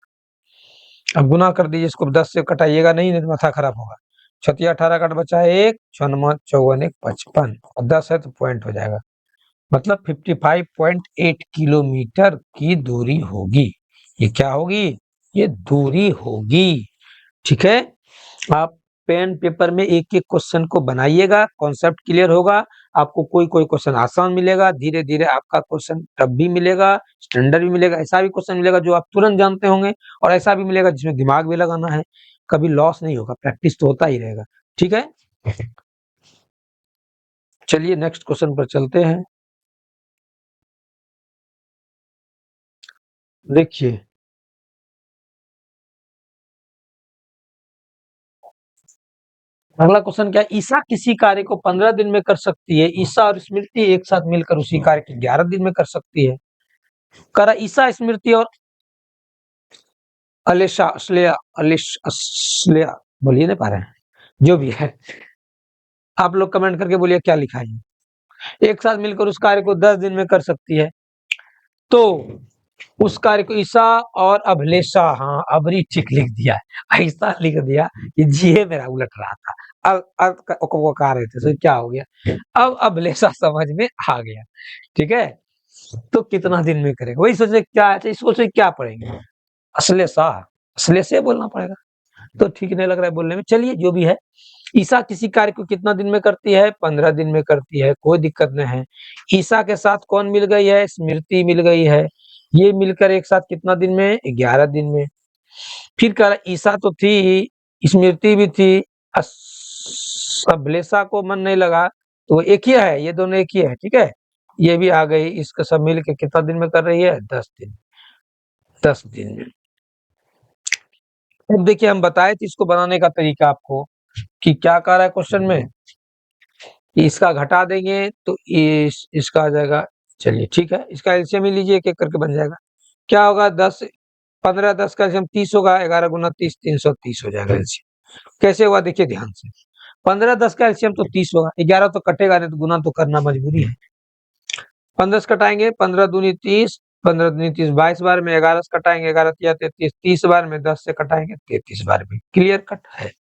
अब गुना कर दीजिए इसको, 10 से कटाइएगा नहीं तो माथा खराब होगा। 36 18 कट बचा 1, 6 54 1 55, और 10 है तो पॉइंट हो जाएगा, मतलब 55.8 किलोमीटर की दूरी होगी। ये क्या होगी, ये दूरी होगी। ठीक है, आप पेन पेपर में एक एक क्वेश्चन को बनाइएगा, कॉन्सेप्ट क्लियर होगा, आपको कोई कोई क्वेश्चन आसान मिलेगा, धीरे धीरे आपका क्वेश्चन टफ भी मिलेगा, स्टैंडर्ड भी मिलेगा, ऐसा भी क्वेश्चन मिलेगा जो आप तुरंत जानते होंगे, और ऐसा भी मिलेगा जिसमें दिमाग भी लगाना है। कभी लॉस नहीं होगा, प्रैक्टिस तो होता ही रहेगा। ठीक है, चलिए नेक्स्ट क्वेश्चन पर चलते हैं। देखिए अगला क्वेश्चन क्या है, ईसा किसी कार्य को 15 दिन में कर सकती है, ईसा और स्मृति एक साथ मिलकर उसी कार्य को 11 दिन में कर सकती है। करा ईसा, स्मृति और अलेशा अस्लेया बोलिए नहीं पा रहे हैं, जो भी है आप लोग कमेंट करके बोलिए क्या लिखा है, एक साथ मिलकर उस कार्य को 10 दिन में कर सकती है। तो उस कार्य को ईसा और अभिलेषा, हाँ अबरी ठीक लिख दिया, ऐसा लिख दिया कि जी मेरा उलट रहा था, अब वो कह रहे थे तो क्या हो गया, अब अभिलेषा समझ में आ गया। ठीक है, तो कितना दिन में करेगा वही सोचे क्या है, इसको से क्या पढ़ेंगे, अश्लेषा, अश्लेषा बोलना पड़ेगा, तो ठीक नहीं लग रहा है बोलने में। चलिए जो भी है, ईसा किसी कार्य को कितना दिन में करती है, 15 दिन में करती है, कोई दिक्कत नहीं है। ईसा के साथ कौन मिल गई है, स्मृति मिल गई है, ये मिलकर एक साथ कितना दिन में, 11 दिन में। फिर कह रहा ईसा तो थी, स्मृति भी थी, अभिलेषा को मन नहीं लगा, तो एक ही है, ये दोनों एक ही है। ठीक है, ये भी आ गई, इसका सब मिल के कितना दिन में कर रही है, 10 दिन, 10 दिन में। अब देखिए हम बताए थे इसको बनाने का तरीका आपको कि क्या कह रहा है क्वेश्चन में, इसका घटा देंगे तो इसका आ जाएगा। चलिए ठीक है, इसका एलसीएम ही लीजिए, एक एक करके बन जाएगा। क्या होगा, 10 15 10 का एलसीएम 30 होगा, 11 गुना 30 330 हो जाएगा एलसीएम। कैसे हुआ देखिए ध्यान से, 15 10 का एलसीएम तो 30 होगा, 11 तो कटेगा नहीं तो गुना तो करना मजबूरी है। 15 से कटाएंगे, 15 दूनी 30, 15 दूनी 30 22 बार में, 11 से कटाएंगे, 11 तिया 33, 30 बार में, 10 से कटाएंगे 33 बार में। क्लियर कट है।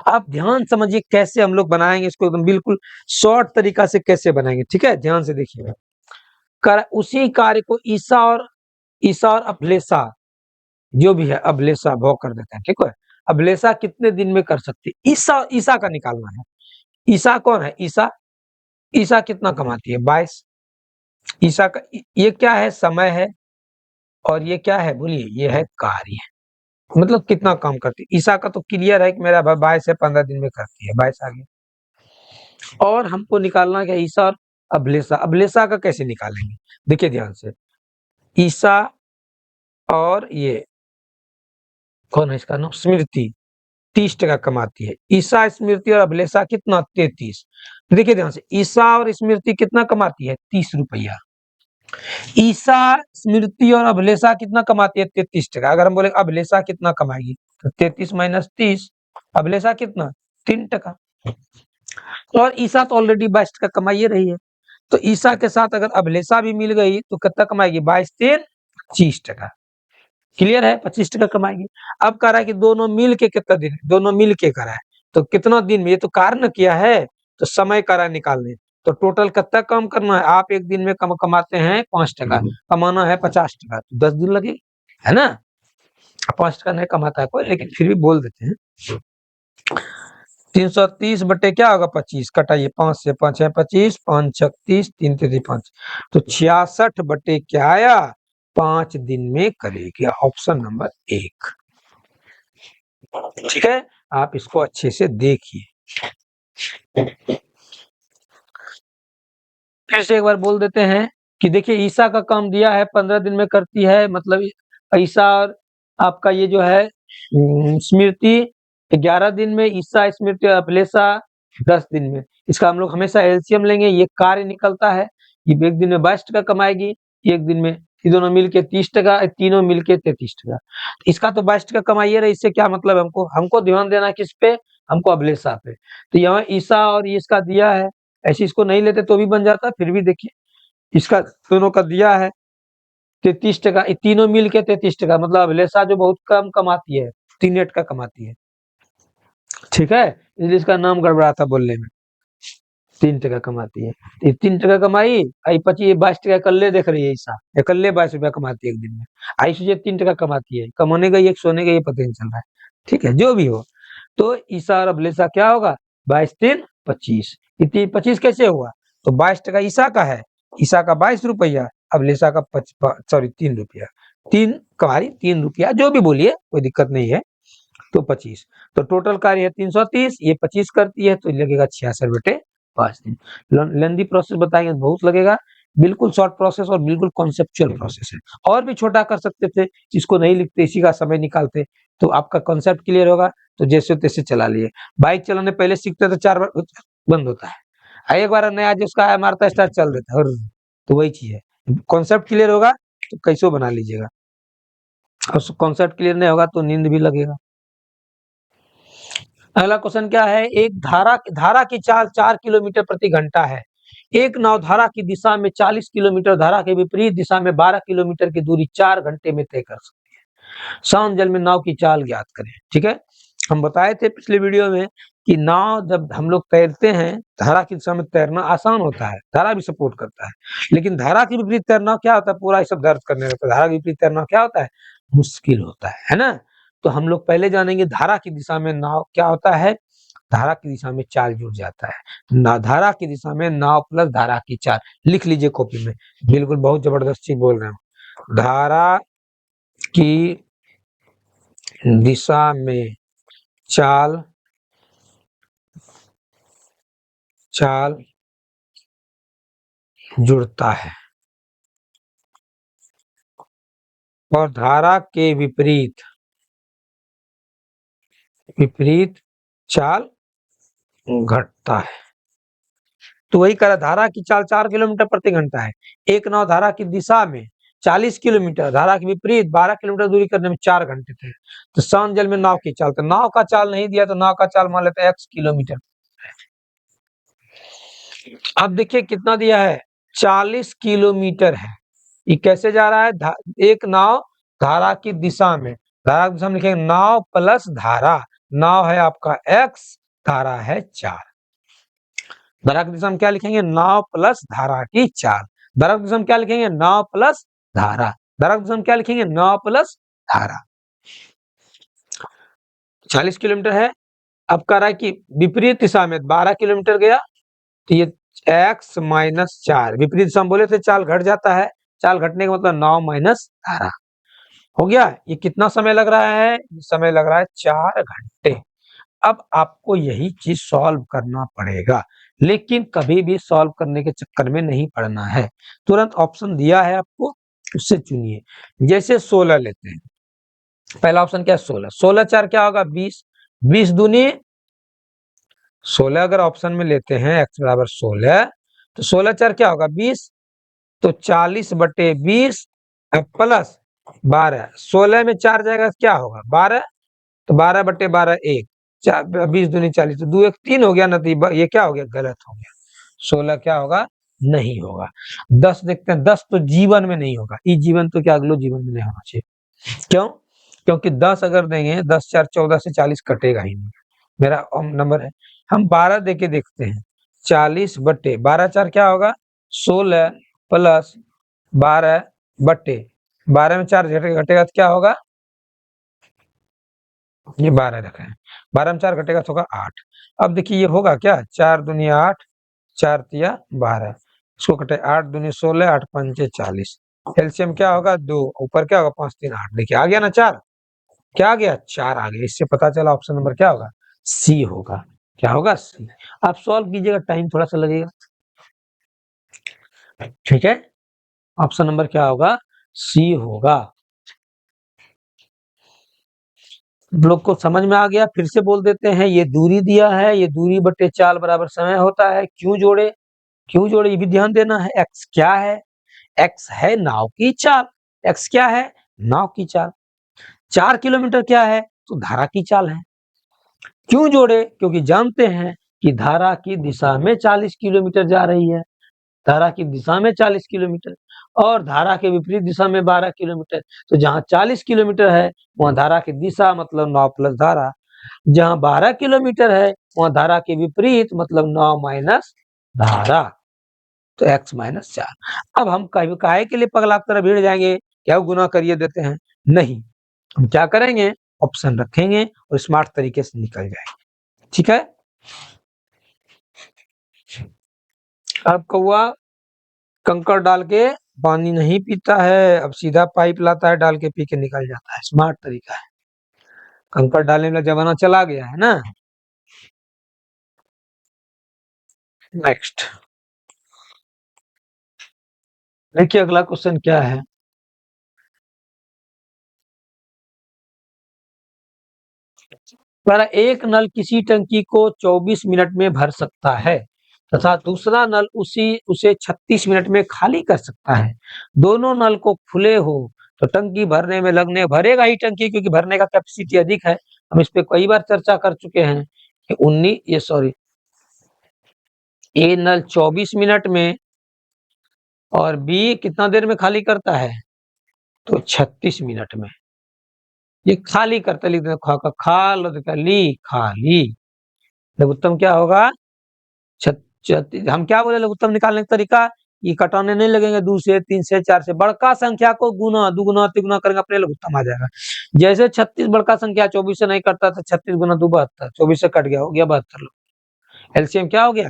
आप ध्यान समझिए कैसे हम लोग बनाएंगे इसको, एकदम बिल्कुल शॉर्ट तरीका से कैसे बनाएंगे। ठीक है, ध्यान से देखिएगा। उसी कार्य को ईसा और अभिलेषा, जो भी है अभिलेषा भोग कर देते हैं। ठीक है, अभिलेषा कितने दिन में कर सकती है, ईसा, ईसा का निकालना है। ईसा कौन है, ईसा, ईसा कितना कमाती है, 22। ईसा का ये क्या है, समय है, और ये क्या है बोलिए, ये है कार्य, मतलब कितना काम करती है। ईसा का तो क्लियर है कि मेरा 22 से 15 दिन में करती है, 22 आ गया। और हमको निकालना क्या, ईसा और अभिलेषा। अभिलेषा का कैसे निकालेंगे, देखिए ध्यान से, ईसा और ये कौन है, इसका नाम स्मृति, 30 टका कमाती है। ईसा, स्मृति और अभिलेषा कितना, 33। देखिए ध्यान से, ईसा और स्मृति कितना कमाती है, 30 रुपया। ईसा, स्मृति और अभिलेषा कितना कमाती है, 33 टका। अगर हम बोले अभिलेषा कितना कमाएगी, तो 33 माइनस 30, अभिलेषा कितना, 3 टका। और ईसा तो ऑलरेडी 22 टका कमाई रही है, तो ईसा के साथ अगर अभिलेषा भी मिल गई तो कितना कमाएगी, 22 3 25 टका। क्लियर है, 25 टका कमाएगी। अब कह रहा है कि दोनों मिल के कितना दिन, दोनों मिल के करा है तो कितना दिन में, ये तो कारण किया है तो समय करा निकालने, तो टोटल कितना कम करना है। आप एक दिन में कम कमाते हैं 5 टका, कमाना है 50 टका, तो 10 दिन लगे, है ना। 5 टका नहीं कमाता है कोई, लेकिन फिर भी बोल देते हैं। 330 बटे क्या होगा, 25, कटाइए, 5 से 5 है 25, 5 36, 3 33 5, तो 66 बटे क्या आया, 5 दिन में करेगी, ऑप्शन नंबर 1। ठीक है, आप इसको अच्छे से देखिए। फिर से एक बार बोल देते हैं कि देखिए ईसा का काम दिया है 15 दिन में करती है, मतलब ईसा और आपका ये जो है स्मृति 11 दिन में, ईसा स्मृति अभिलेषा 10 दिन में। इसका हम लोग हमेशा एलसीएम लेंगे, ये कार्य निकलता है, ये एक दिन में 22 टका कमाएगी, एक दिन में, ये दोनों मिलके 30 टका, तीनों मिलके 33 टका। इसका तो 22 टका कमाइए रहे, इससे क्या मतलब हमको, हमको ध्यान देना किस पे, हमको अभिलेषा पे। तो यहाँ ईसा और ये इसका दिया है, ऐसे इसको नहीं लेते तो भी बन जाता, फिर भी देखिए इसका दोनों का दिया है 33 टका, तीनों मिल के 33 टका, मतलब अभिलेषा जो बहुत कम कमाती है, 3 टका कमाती है। ठीक है, इसलिए इसका नाम गड़बड़ा था बोलने में, 3 टका कमाती है, ये 3 टका कमाई, आई 25 22 टका कल्ले देख रही है ईसा, ये कल्ले 22 रुपया कमाती है एक दिन में, आई सोचिए 3 टका कमाती है, कमाने का एक सोने का ये पता नहीं चल रहा है। ठीक है, जो भी हो, तो ईसा और अभिलेषा क्या होगा, 22 3 25, 25 कैसे हुआ, तो 22 टका ईसा का है, ईसा का 22 रुपया, अभिलेषा का 3 रुपया, 3 कमारी 3 रुपया, जो भी बोलिए कोई दिक्कत नहीं है, तो 25, तो टोटल कार्य है 330, ये 25 करती है तो लगेगा 66 बटे 5 दिन। लेंदी प्रोसेस बताएंगे तो बहुत लगेगा, बिल्कुल शॉर्ट प्रोसेस और बिल्कुल कॉन्सेप्चुअल प्रोसेस है। और भी छोटा कर सकते थे, इसको नहीं लिखते, इसी का समय निकालते, तो आपका कॉन्सेप्ट क्लियर होगा, तो जैसे तैसे चला लिए। बाइक चलाने पहले सीखते तो 4 बार बंद होता है, एक बार नया जिसका है मारता स्टार्ट चल देता है, तो वही चीज है। कॉन्सेप्ट क्लियर होगा तो कैसे बना लीजिएगा, और कॉन्सेप्ट क्लियर नहीं होगा तो नींद भी लगेगा। अगला क्वेश्चन क्या है, एक धारा की चाल 4 किलोमीटर प्रति घंटा है। एक नाव धारा की दिशा में 40 किलोमीटर, धारा के विपरीत दिशा में 12 किलोमीटर की दूरी 4 घंटे में तय कर सकती है। शांत जल में नाव की चाल ज्ञात करें। ठीक है, हम बताए थे पिछले वीडियो में कि नाव जब हम लोग तैरते हैं, धारा की दिशा में तैरना आसान होता है, धारा भी सपोर्ट करता है, लेकिन धारा के विपरीत तैरना क्या होता है, पूरा ये सब दर्द करने लगता है। धारा के विपरीत तैरना क्या होता है, मुश्किल होता है ना। तो हम लोग पहले जानेंगे धारा की दिशा में नाव क्या होता है। धारा की दिशा में चाल जुड़ जाता है ना, धारा की दिशा में नाव प्लस धारा की चाल, लिख लीजिए कॉपी में, बिल्कुल बहुत जबरदस्त चीज बोल रहे हैं। धारा की दिशा में चाल चाल जुड़ता है और धारा के विपरीत विपरीत चाल घटता है। तो वही करा, धारा की चाल 4 किलोमीटर प्रति घंटा है, एक नाव धारा की दिशा में 40 किलोमीटर, धारा के विपरीत 12 किलोमीटर दूरी करने में 4 घंटे थे। तो शांत जल में नाव की चाल, तो नाव का चाल नहीं दिया तो नाव का चाल मान लेते हैं x किलोमीटर। अब देखिए कितना दिया है, 40 किलोमीटर है। ये कैसे जा रहा है, एक नाव धारा की दिशा में, धारा की दिशा में लिखेंगे नाव प्लस धारा, नाव है आपका x, धारा है 4। धारा की दिशा में क्या लिखेंगे, नाव प्लस धारा की चाल। धारा की दिशा में क्या लिखेंगे, नाव प्लस धारा। धारा की दिशा में क्या लिखेंगे, नाव प्लस धारा। 40 किलोमीटर है। अब कह रहा है कि विपरीत दिशा में 12 किलोमीटर गया, तो ये x माइनस 4, विपरीत दिशा में बोले थे चाल घट जाता है, चाल घटने का मतलब नाव माइनस धारा हो गया। ये कितना समय लग रहा है, समय लग रहा है 4 घंटे। अब आपको यही चीज सॉल्व करना पड़ेगा, लेकिन कभी भी सॉल्व करने के चक्कर में नहीं पड़ना है। तुरंत ऑप्शन दिया है आपको, उससे चुनिए। जैसे 16 लेते हैं, पहला ऑप्शन क्या है 16, 16 4 क्या होगा 20, 20 दूनी 16 अगर ऑप्शन में लेते हैं x बराबर 16, तो 16 4 क्या होगा 20, तो 40/20 प्लस 12, 16 में 4 जाएगा क्या होगा 12, तो 12/12 1, 20 दूनी 40, तो 2 1 3 हो गया ना, तो ये क्या हो गया, गलत हो गया। 16 क्या होगा, नहीं होगा। 10 देखते हैं, 10 तो जीवन में नहीं होगा, इस जीवन तो क्या अगलो जीवन में नहीं होना चाहिए। क्यों, क्योंकि 10 अगर देंगे 10 4 14 से 40 कटेगा ही नहीं, मेरा नंबर है। हम 12 देके देखते हैं, 40/12 4 क्या होगा 16 प्लस 12/12 में 4 घटेगा तो क्या होगा, ये 12 रखे हैं, 12 में 4 घटेगा तो होगा 8। अब देखिए ये होगा क्या, 4 दूनी 8, 4 तिया 12, इसको कटे 8 दूनी 16, 8 पंचे 40, एलसीएम क्या होगा 2, ऊपर क्या होगा 5 3 8, देखिए आ गया ना 4, क्या आ गया 4 आ गया। इससे पता चला ऑप्शन नंबर क्या होगा, सी होगा। क्या होगा, सी। आप सॉल्व कीजिएगा, टाइम थोड़ा सा लगेगा, ठीक है। ऑप्शन नंबर क्या होगा, सी होगा। लोग को समझ में आ गया, फिर से बोल देते हैं, ये दूरी दिया है, ये दूरी बटे चाल बराबर समय होता है। क्यों जोड़े, क्यों जोड़े ये भी ध्यान देना है। एक्स क्या है, एक्स है नाव की चाल, एक्स क्या है, नाव की चाल। 4 किलोमीटर क्या है, तो धारा की चाल है। क्यों जोड़े, क्योंकि जानते हैं कि धारा की दिशा में 40 किलोमीटर जा रही है, धारा की दिशा में 40 किलोमीटर, और धारा के विपरीत दिशा में 12 किलोमीटर। तो जहां 40 किलोमीटर है वहां धारा की दिशा मतलब नाव प्लस धारा, जहां 12 किलोमीटर है वहां धारा के विपरीत मतलब नाव माइनस धारा, तो x माइनस 4। अब हम काहे के लिए पगला की तरह भीड़ जाएंगे, क्या गुना करिए देते हैं, नहीं, हम क्या करेंगे, ऑप्शन रखेंगे और स्मार्ट तरीके से निकल जाएंगे, ठीक है। अब कौआ कंकड़ डाल के पानी नहीं पीता है, अब सीधा पाइप लाता है, डाल के पी के निकल जाता है, स्मार्ट तरीका है। कंकड़ डालने वाला जमाना चला गया है ना। नेक्स्ट देखिए अगला क्वेश्चन क्या है। हमारा एक नल किसी टंकी को 24 मिनट में भर सकता है तथा दूसरा नल उसे 36 मिनट में खाली कर सकता है। दोनों नल को खुले हो तो टंकी भरने में लगने भरेगा ही टंकी, क्योंकि भरने का कैपेसिटी अधिक है। हम इस पे कई बार चर्चा कर चुके हैं कि 19 ये सॉरी ए नल 24 मिनट में और बी कितना देर में खाली करता है, तो 36 मिनट में। ये खाली करता, लिख देते खा का खाल देता ली खाली। लघुत्तम क्या होगा, हम क्या बोले लघुत्तम निकालने का तरीका, ये कटाने नहीं लगेंगे, 2 से 3 से 4 से बड़का संख्या को गुना दुगुना तिगुना करेंगे अपने लघुत्तम आ जाएगा। जैसे 36 बड़का संख्या 24 से नहीं करता तो 36 गुना 2 72, 24 से कट गया, हो गया 72। एलसीएम क्या हो गया,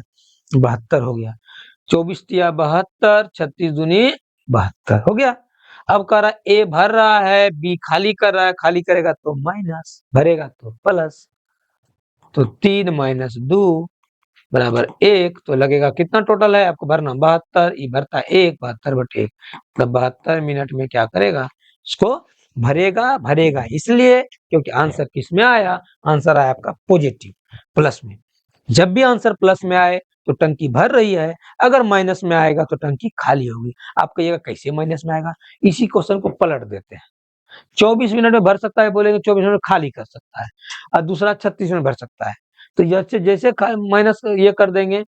72 हो गया। 24 तिया 72, 36 दूनी 72 हो गया। अब कह रहा ए भर रहा है, बी खाली कर रहा है, खाली करेगा तो माइनस, भरेगा तो प्लस, तो 3 माइनस 2 बराबर 1, तो लगेगा कितना टोटल है आपको भरना 72, ये भरता 1, 72/1, मतलब 72 मिनट में क्या करेगा, इसको भरेगा। भरेगा इसलिए क्योंकि आंसर किस में आया, आंसर आया आपका पॉजिटिव प्लस में। जब भी आंसर प्लस में आए तो टंकी भर रही है, अगर माइनस में आएगा तो टंकी खाली होगी। आप कहिएगा कैसे माइनस में आएगा, इसी क्वेश्चन को पलट देते हैं। 24 मिनट में भर सकता है बोलेंगे, 24 मिनट में खाली कर सकता है, और दूसरा 36 में भर सकता है। तो जैसे जैसे माइनस ये कर देंगे,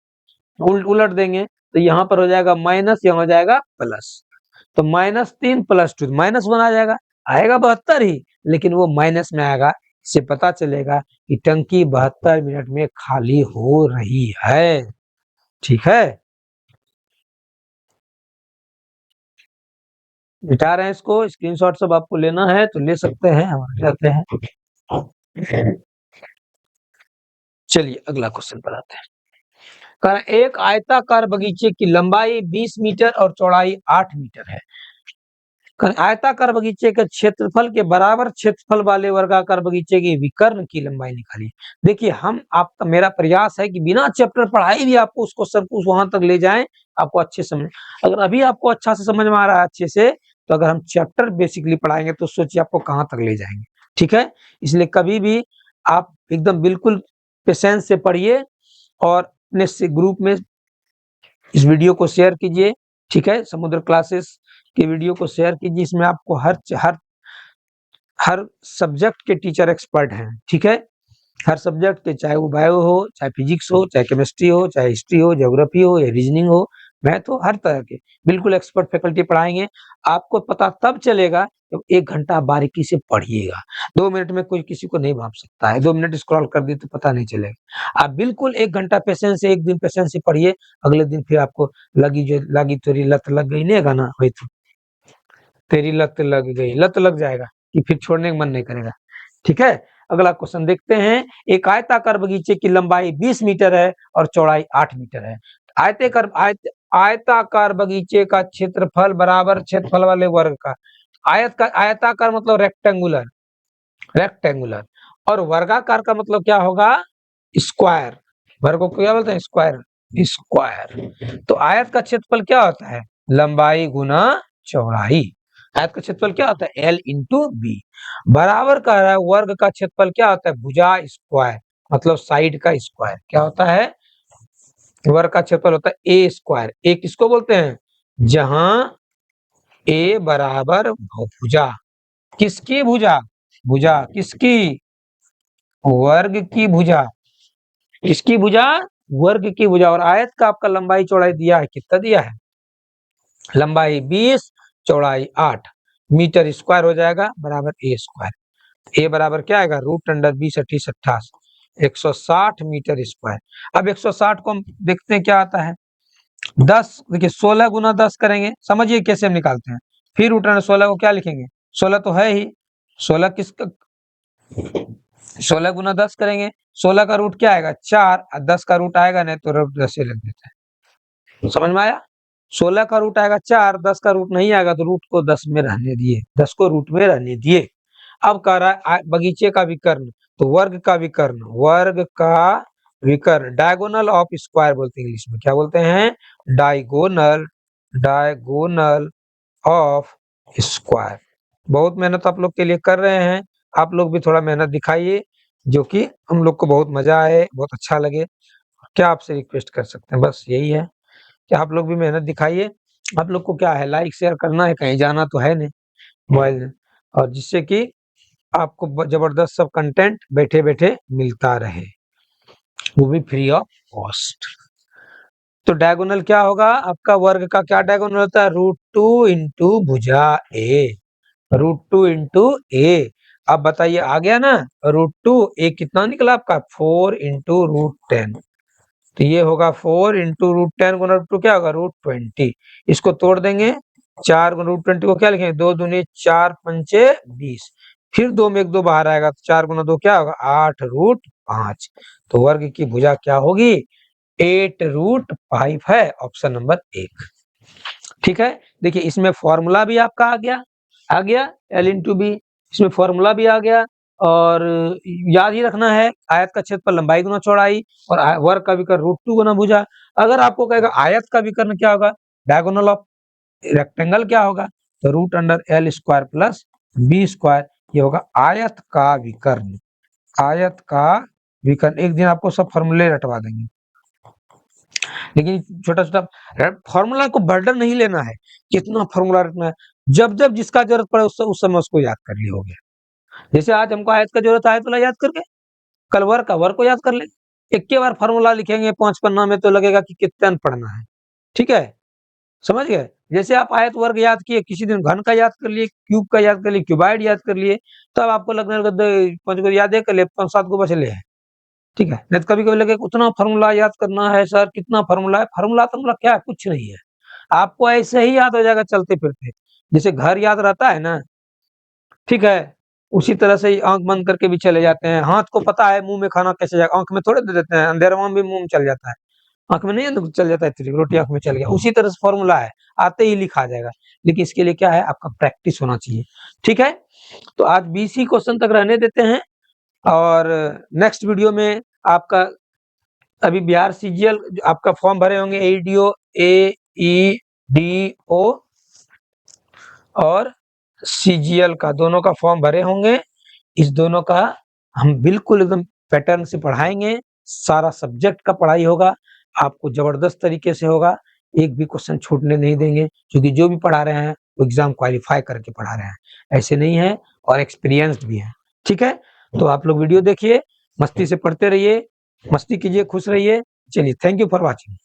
उलट देंगे, तो यहाँ पर हो जाएगा माइनस, यहाँ हो जाएगा प्लस। तो -3 + 2 -1 आ जाएगा, आएगा 72 ही, लेकिन वो माइनस में आएगा। इससे पता चलेगा कि टंकी 72 मिनट में खाली हो रही है। ठीक है, मिटा रहे हैं इसको, स्क्रीनशॉट सब आपको लेना है तो ले सकते हैं, हम जाते हैं। चलिए अगला क्वेश्चन पर आते हैं। कारण एक आयताकार बगीचे की लंबाई 20 मीटर और चौड़ाई 8 मीटर है। आयताकार बगीचे के क्षेत्रफल के बराबर क्षेत्रफल वाले वर्गाकार बगीचे की विकर्ण की लंबाई निकालिए। देखिए हम आपका मेरा प्रयास है कि बिना चैप्टर पढ़ाई भी आपको उस क्वेश्चन को वहां तक ले जाएं, आपको अच्छे समझ। अगर अभी आपको अच्छा से समझ में आ रहा है अच्छे से, तो अगर हम चैप्टर बेसिकली पढ़ाएंगे तो सोचिए आपको कहाँ तक ले जाएंगे। ठीक है, इसलिए कभी भी आप एकदम बिल्कुल पेशेंस से पढ़िए और अपने से ग्रुप में इस वीडियो को शेयर कीजिए। ठीक है, समुद्र क्लासेस के वीडियो को शेयर कीजिए, इसमें आपको हर सब्जेक्ट के टीचर एक्सपर्ट हैं। ठीक है, हर सब्जेक्ट के, चाहे वो बायो हो, चाहे फिजिक्स हो, चाहे केमिस्ट्री हो, चाहे हिस्ट्री हो, ज्योग्राफी हो या रीजनिंग हो, मैथ हो, हर तरह के बिल्कुल एक्सपर्ट फैकल्टी पढ़ाएंगे। आपको पता तब चलेगा जब 1 घंटा बारीकी से पढ़िएगा। 2 मिनट में कोई किसी को नहीं भाप सकता है, 2 मिनट स्क्रॉल कर दिए तो पता नहीं चलेगा। आप बिल्कुल 1 घंटा पेशेंस से, एक दिन पेशेंस से पढ़िए, अगले दिन फिर आपको लगी तेरी लत लग गई नहीं गाना वही तो, तेरी लत लग गई, लत लग जाएगा कि फिर छोड़ने का मन नहीं करेगा। ठीक है, अगला क्वेश्चन देखते हैं। एक आयताकार बगीचे की लंबाई 20 मीटर है और चौड़ाई 8 मीटर है। आयताकार बगीचे का क्षेत्रफल बराबर क्षेत्रफल वाले वर्ग का। आयताकार मतलब रेक्टेंगुलर, रेक्टेंगुलर, और वर्गाकार का मतलब क्या होगा, स्क्वायर। वर्ग को क्या बोलते हैं, स्क्वायर, स्क्वायर। तो आयत का क्षेत्रफल क्या होता है, लंबाई गुना चौड़ाई। आयत का क्षेत्रफल क्या होता है, L इंटू बी। बराबर कह रहा है वर्ग का क्षेत्रफल क्या होता है, भुजा स्क्वायर, मतलब साइड का स्क्वायर। क्या होता है, वर्ग का क्षेत्रफल होता है ए स्क्वायर। ए किसको बोलते हैं, जहां ए बराबर भुजा, किसकी भुजा, भुजा किसकी, वर्ग की भुजा, किसकी भुजा, वर्ग की भुजा। और आयत का आपका लंबाई चौड़ाई दिया है, कितना दिया है, लंबाई 20 चौड़ाई 8 मीटर स्क्वायर हो जाएगा बराबर ए स्क्वायर। ए बराबर क्या आएगा, √20 28 28 160 मीटर स्क्वायर। अब 160 को हम देखते हैं क्या आता है, 10 देखिए 16 गुना 10 करेंगे, समझिए कैसे हम निकालते हैं। फिर √16 को क्या लिखेंगे, 16 तो है ही, 16 किसका, 16 गुना 10 करेंगे, 16 का रूट क्या आएगा 4, और 10 का रूट आएगा नहीं तो रूट 10 से लग देता है। समझ में आया, 16 का रूट आएगा 4, 10 का रूट नहीं आएगा तो रूट को 10 में रहने दिए, 10 को रूट में रहने दिए। अब कह रहा है बगीचे का विकर्ण, तो वर्ग का विकर्ण, वर्ग का विकर्ण, डायगोनल ऑफ स्क्वायर बोलते हैं इंग्लिश में, क्या बोलते हैं? Diagonal, diagonal of square. बहुत मेहनत आप लोग के लिए कर रहे हैं, आप लोग भी थोड़ा मेहनत दिखाइए, जो कि हम लोग को बहुत मजा आए, बहुत अच्छा लगे। क्या आपसे रिक्वेस्ट कर सकते हैं, बस यही है कि आप लोग भी मेहनत दिखाइए। आप लोग को क्या है, लाइक शेयर करना है, कहीं जाना तो है नहीं मोबाइल में, और जिससे कि आपको जबरदस्त सब कंटेंट बैठे बैठे मिलता रहे, वो भी फ्री ऑफ कॉस्ट। तो डायगोनल क्या होगा आपका? वर्ग का क्या डायगोनल होता है? √2 इंटू भुजा ए, √2 इंटू ए। अब बताइए, आ गया ना? √2, ए कितना निकला आपका? 4 इंटू √10। तो ये होगा 4 इंटू √10 गुना √2 क्या होगा? √20। इसको तोड़ देंगे, 4 गुना √20 को क्या लिखेंगे? 2 दूनी 4 पंचे 20, फिर 2 में 1 2 बाहर आएगा, तो 4 गुना 2 क्या होगा? 8√5। तो वर्ग की भुजा क्या होगी? 8√5 है, ऑप्शन नंबर 1। ठीक है, देखिए इसमें फॉर्मूला भी आपका आ गया L इंटू बी, इसमें फॉर्मूला भी आ गया। और याद ही रखना है, आयत का क्षेत्रफल लंबाई गुना चौड़ाई, और वर्ग का विकर्ण √2 गुना भुजा। अगर आपको कहेगा आयत का विकर्ण क्या होगा, डायगोनल ऑफ रेक्टेंगल क्या होगा, तो √L square plus B square, ये होगा आयत का विकर्ण। आयत का विकर्ण, एक दिन आपको सब फॉर्मूले रटवा देंगे, लेकिन छोटा छोटा फॉर्मूला को बर्डन नहीं लेना है, कितना फॉर्मूला रखना है, जब जब जिसका जरूरत पड़े उस समय उसको याद कर लिया, हो गया। जैसे आज हमको आयत का जरूरत है, आयत वाला याद करके, कल वर्ग का वर्ग को याद कर ले। एक के बार फॉर्मूला लिखेंगे 5 पन्ना में, तो लगेगा कि कितना पढ़ना है। ठीक है, समझ गए? जैसे आप आयत वर्ग याद किए, किसी दिन घन का याद कर लिए, क्यूब का याद कर लिए, क्यूबाइड याद कर लिए, तब आपको लगने लगा 5 को याद कर ले, 5 7 को बचले हैं। ठीक है, नहीं तो कभी कभी लगे उतना फॉर्मूला याद करना है सर, कितना फॉर्मूला है? फॉर्मूला क्या है? कुछ नहीं है, आपको ऐसे ही याद हो जाएगा चलते फिरते, जैसे घर याद रहता है ना। ठीक है, उसी तरह से ही आंख बंद करके भी चले जाते हैं, हाथ को पता है मुंह में खाना कैसे जाएगा, आंख में थोड़े दे देते हैं, अंधेरा में भी मुंह में चल जाता है, आंख में नहीं चल जाता है, रोटी आंख में चल गया, उसी तरह से फॉर्मूला है, आते ही लिखा जाएगा। लेकिन इसके लिए क्या है, आपका प्रैक्टिस होना चाहिए। ठीक है, तो आज 20 ही क्वेश्चन तक रहने देते हैं, और नेक्स्ट वीडियो में आपका अभी बिहार सीजीएल आपका फॉर्म भरे होंगे, एईडीओ, एईडीओ और सीजीएल का, दोनों का फॉर्म भरे होंगे। इस दोनों का हम बिल्कुल एकदम पैटर्न से पढ़ाएंगे, सारा सब्जेक्ट का पढ़ाई होगा, आपको जबरदस्त तरीके से होगा, एक भी क्वेश्चन छूटने नहीं देंगे, क्योंकि जो भी पढ़ा रहे हैं वो एग्जाम क्वालिफाई करके पढ़ा रहे हैं, ऐसे नहीं है, और एक्सपीरियंस्ड भी है। ठीक है, तो आप लोग वीडियो देखिए, मस्ती से पढ़ते रहिए, मस्ती कीजिए, खुश रहिए। चलिए, थैंक यू फॉर वॉचिंग।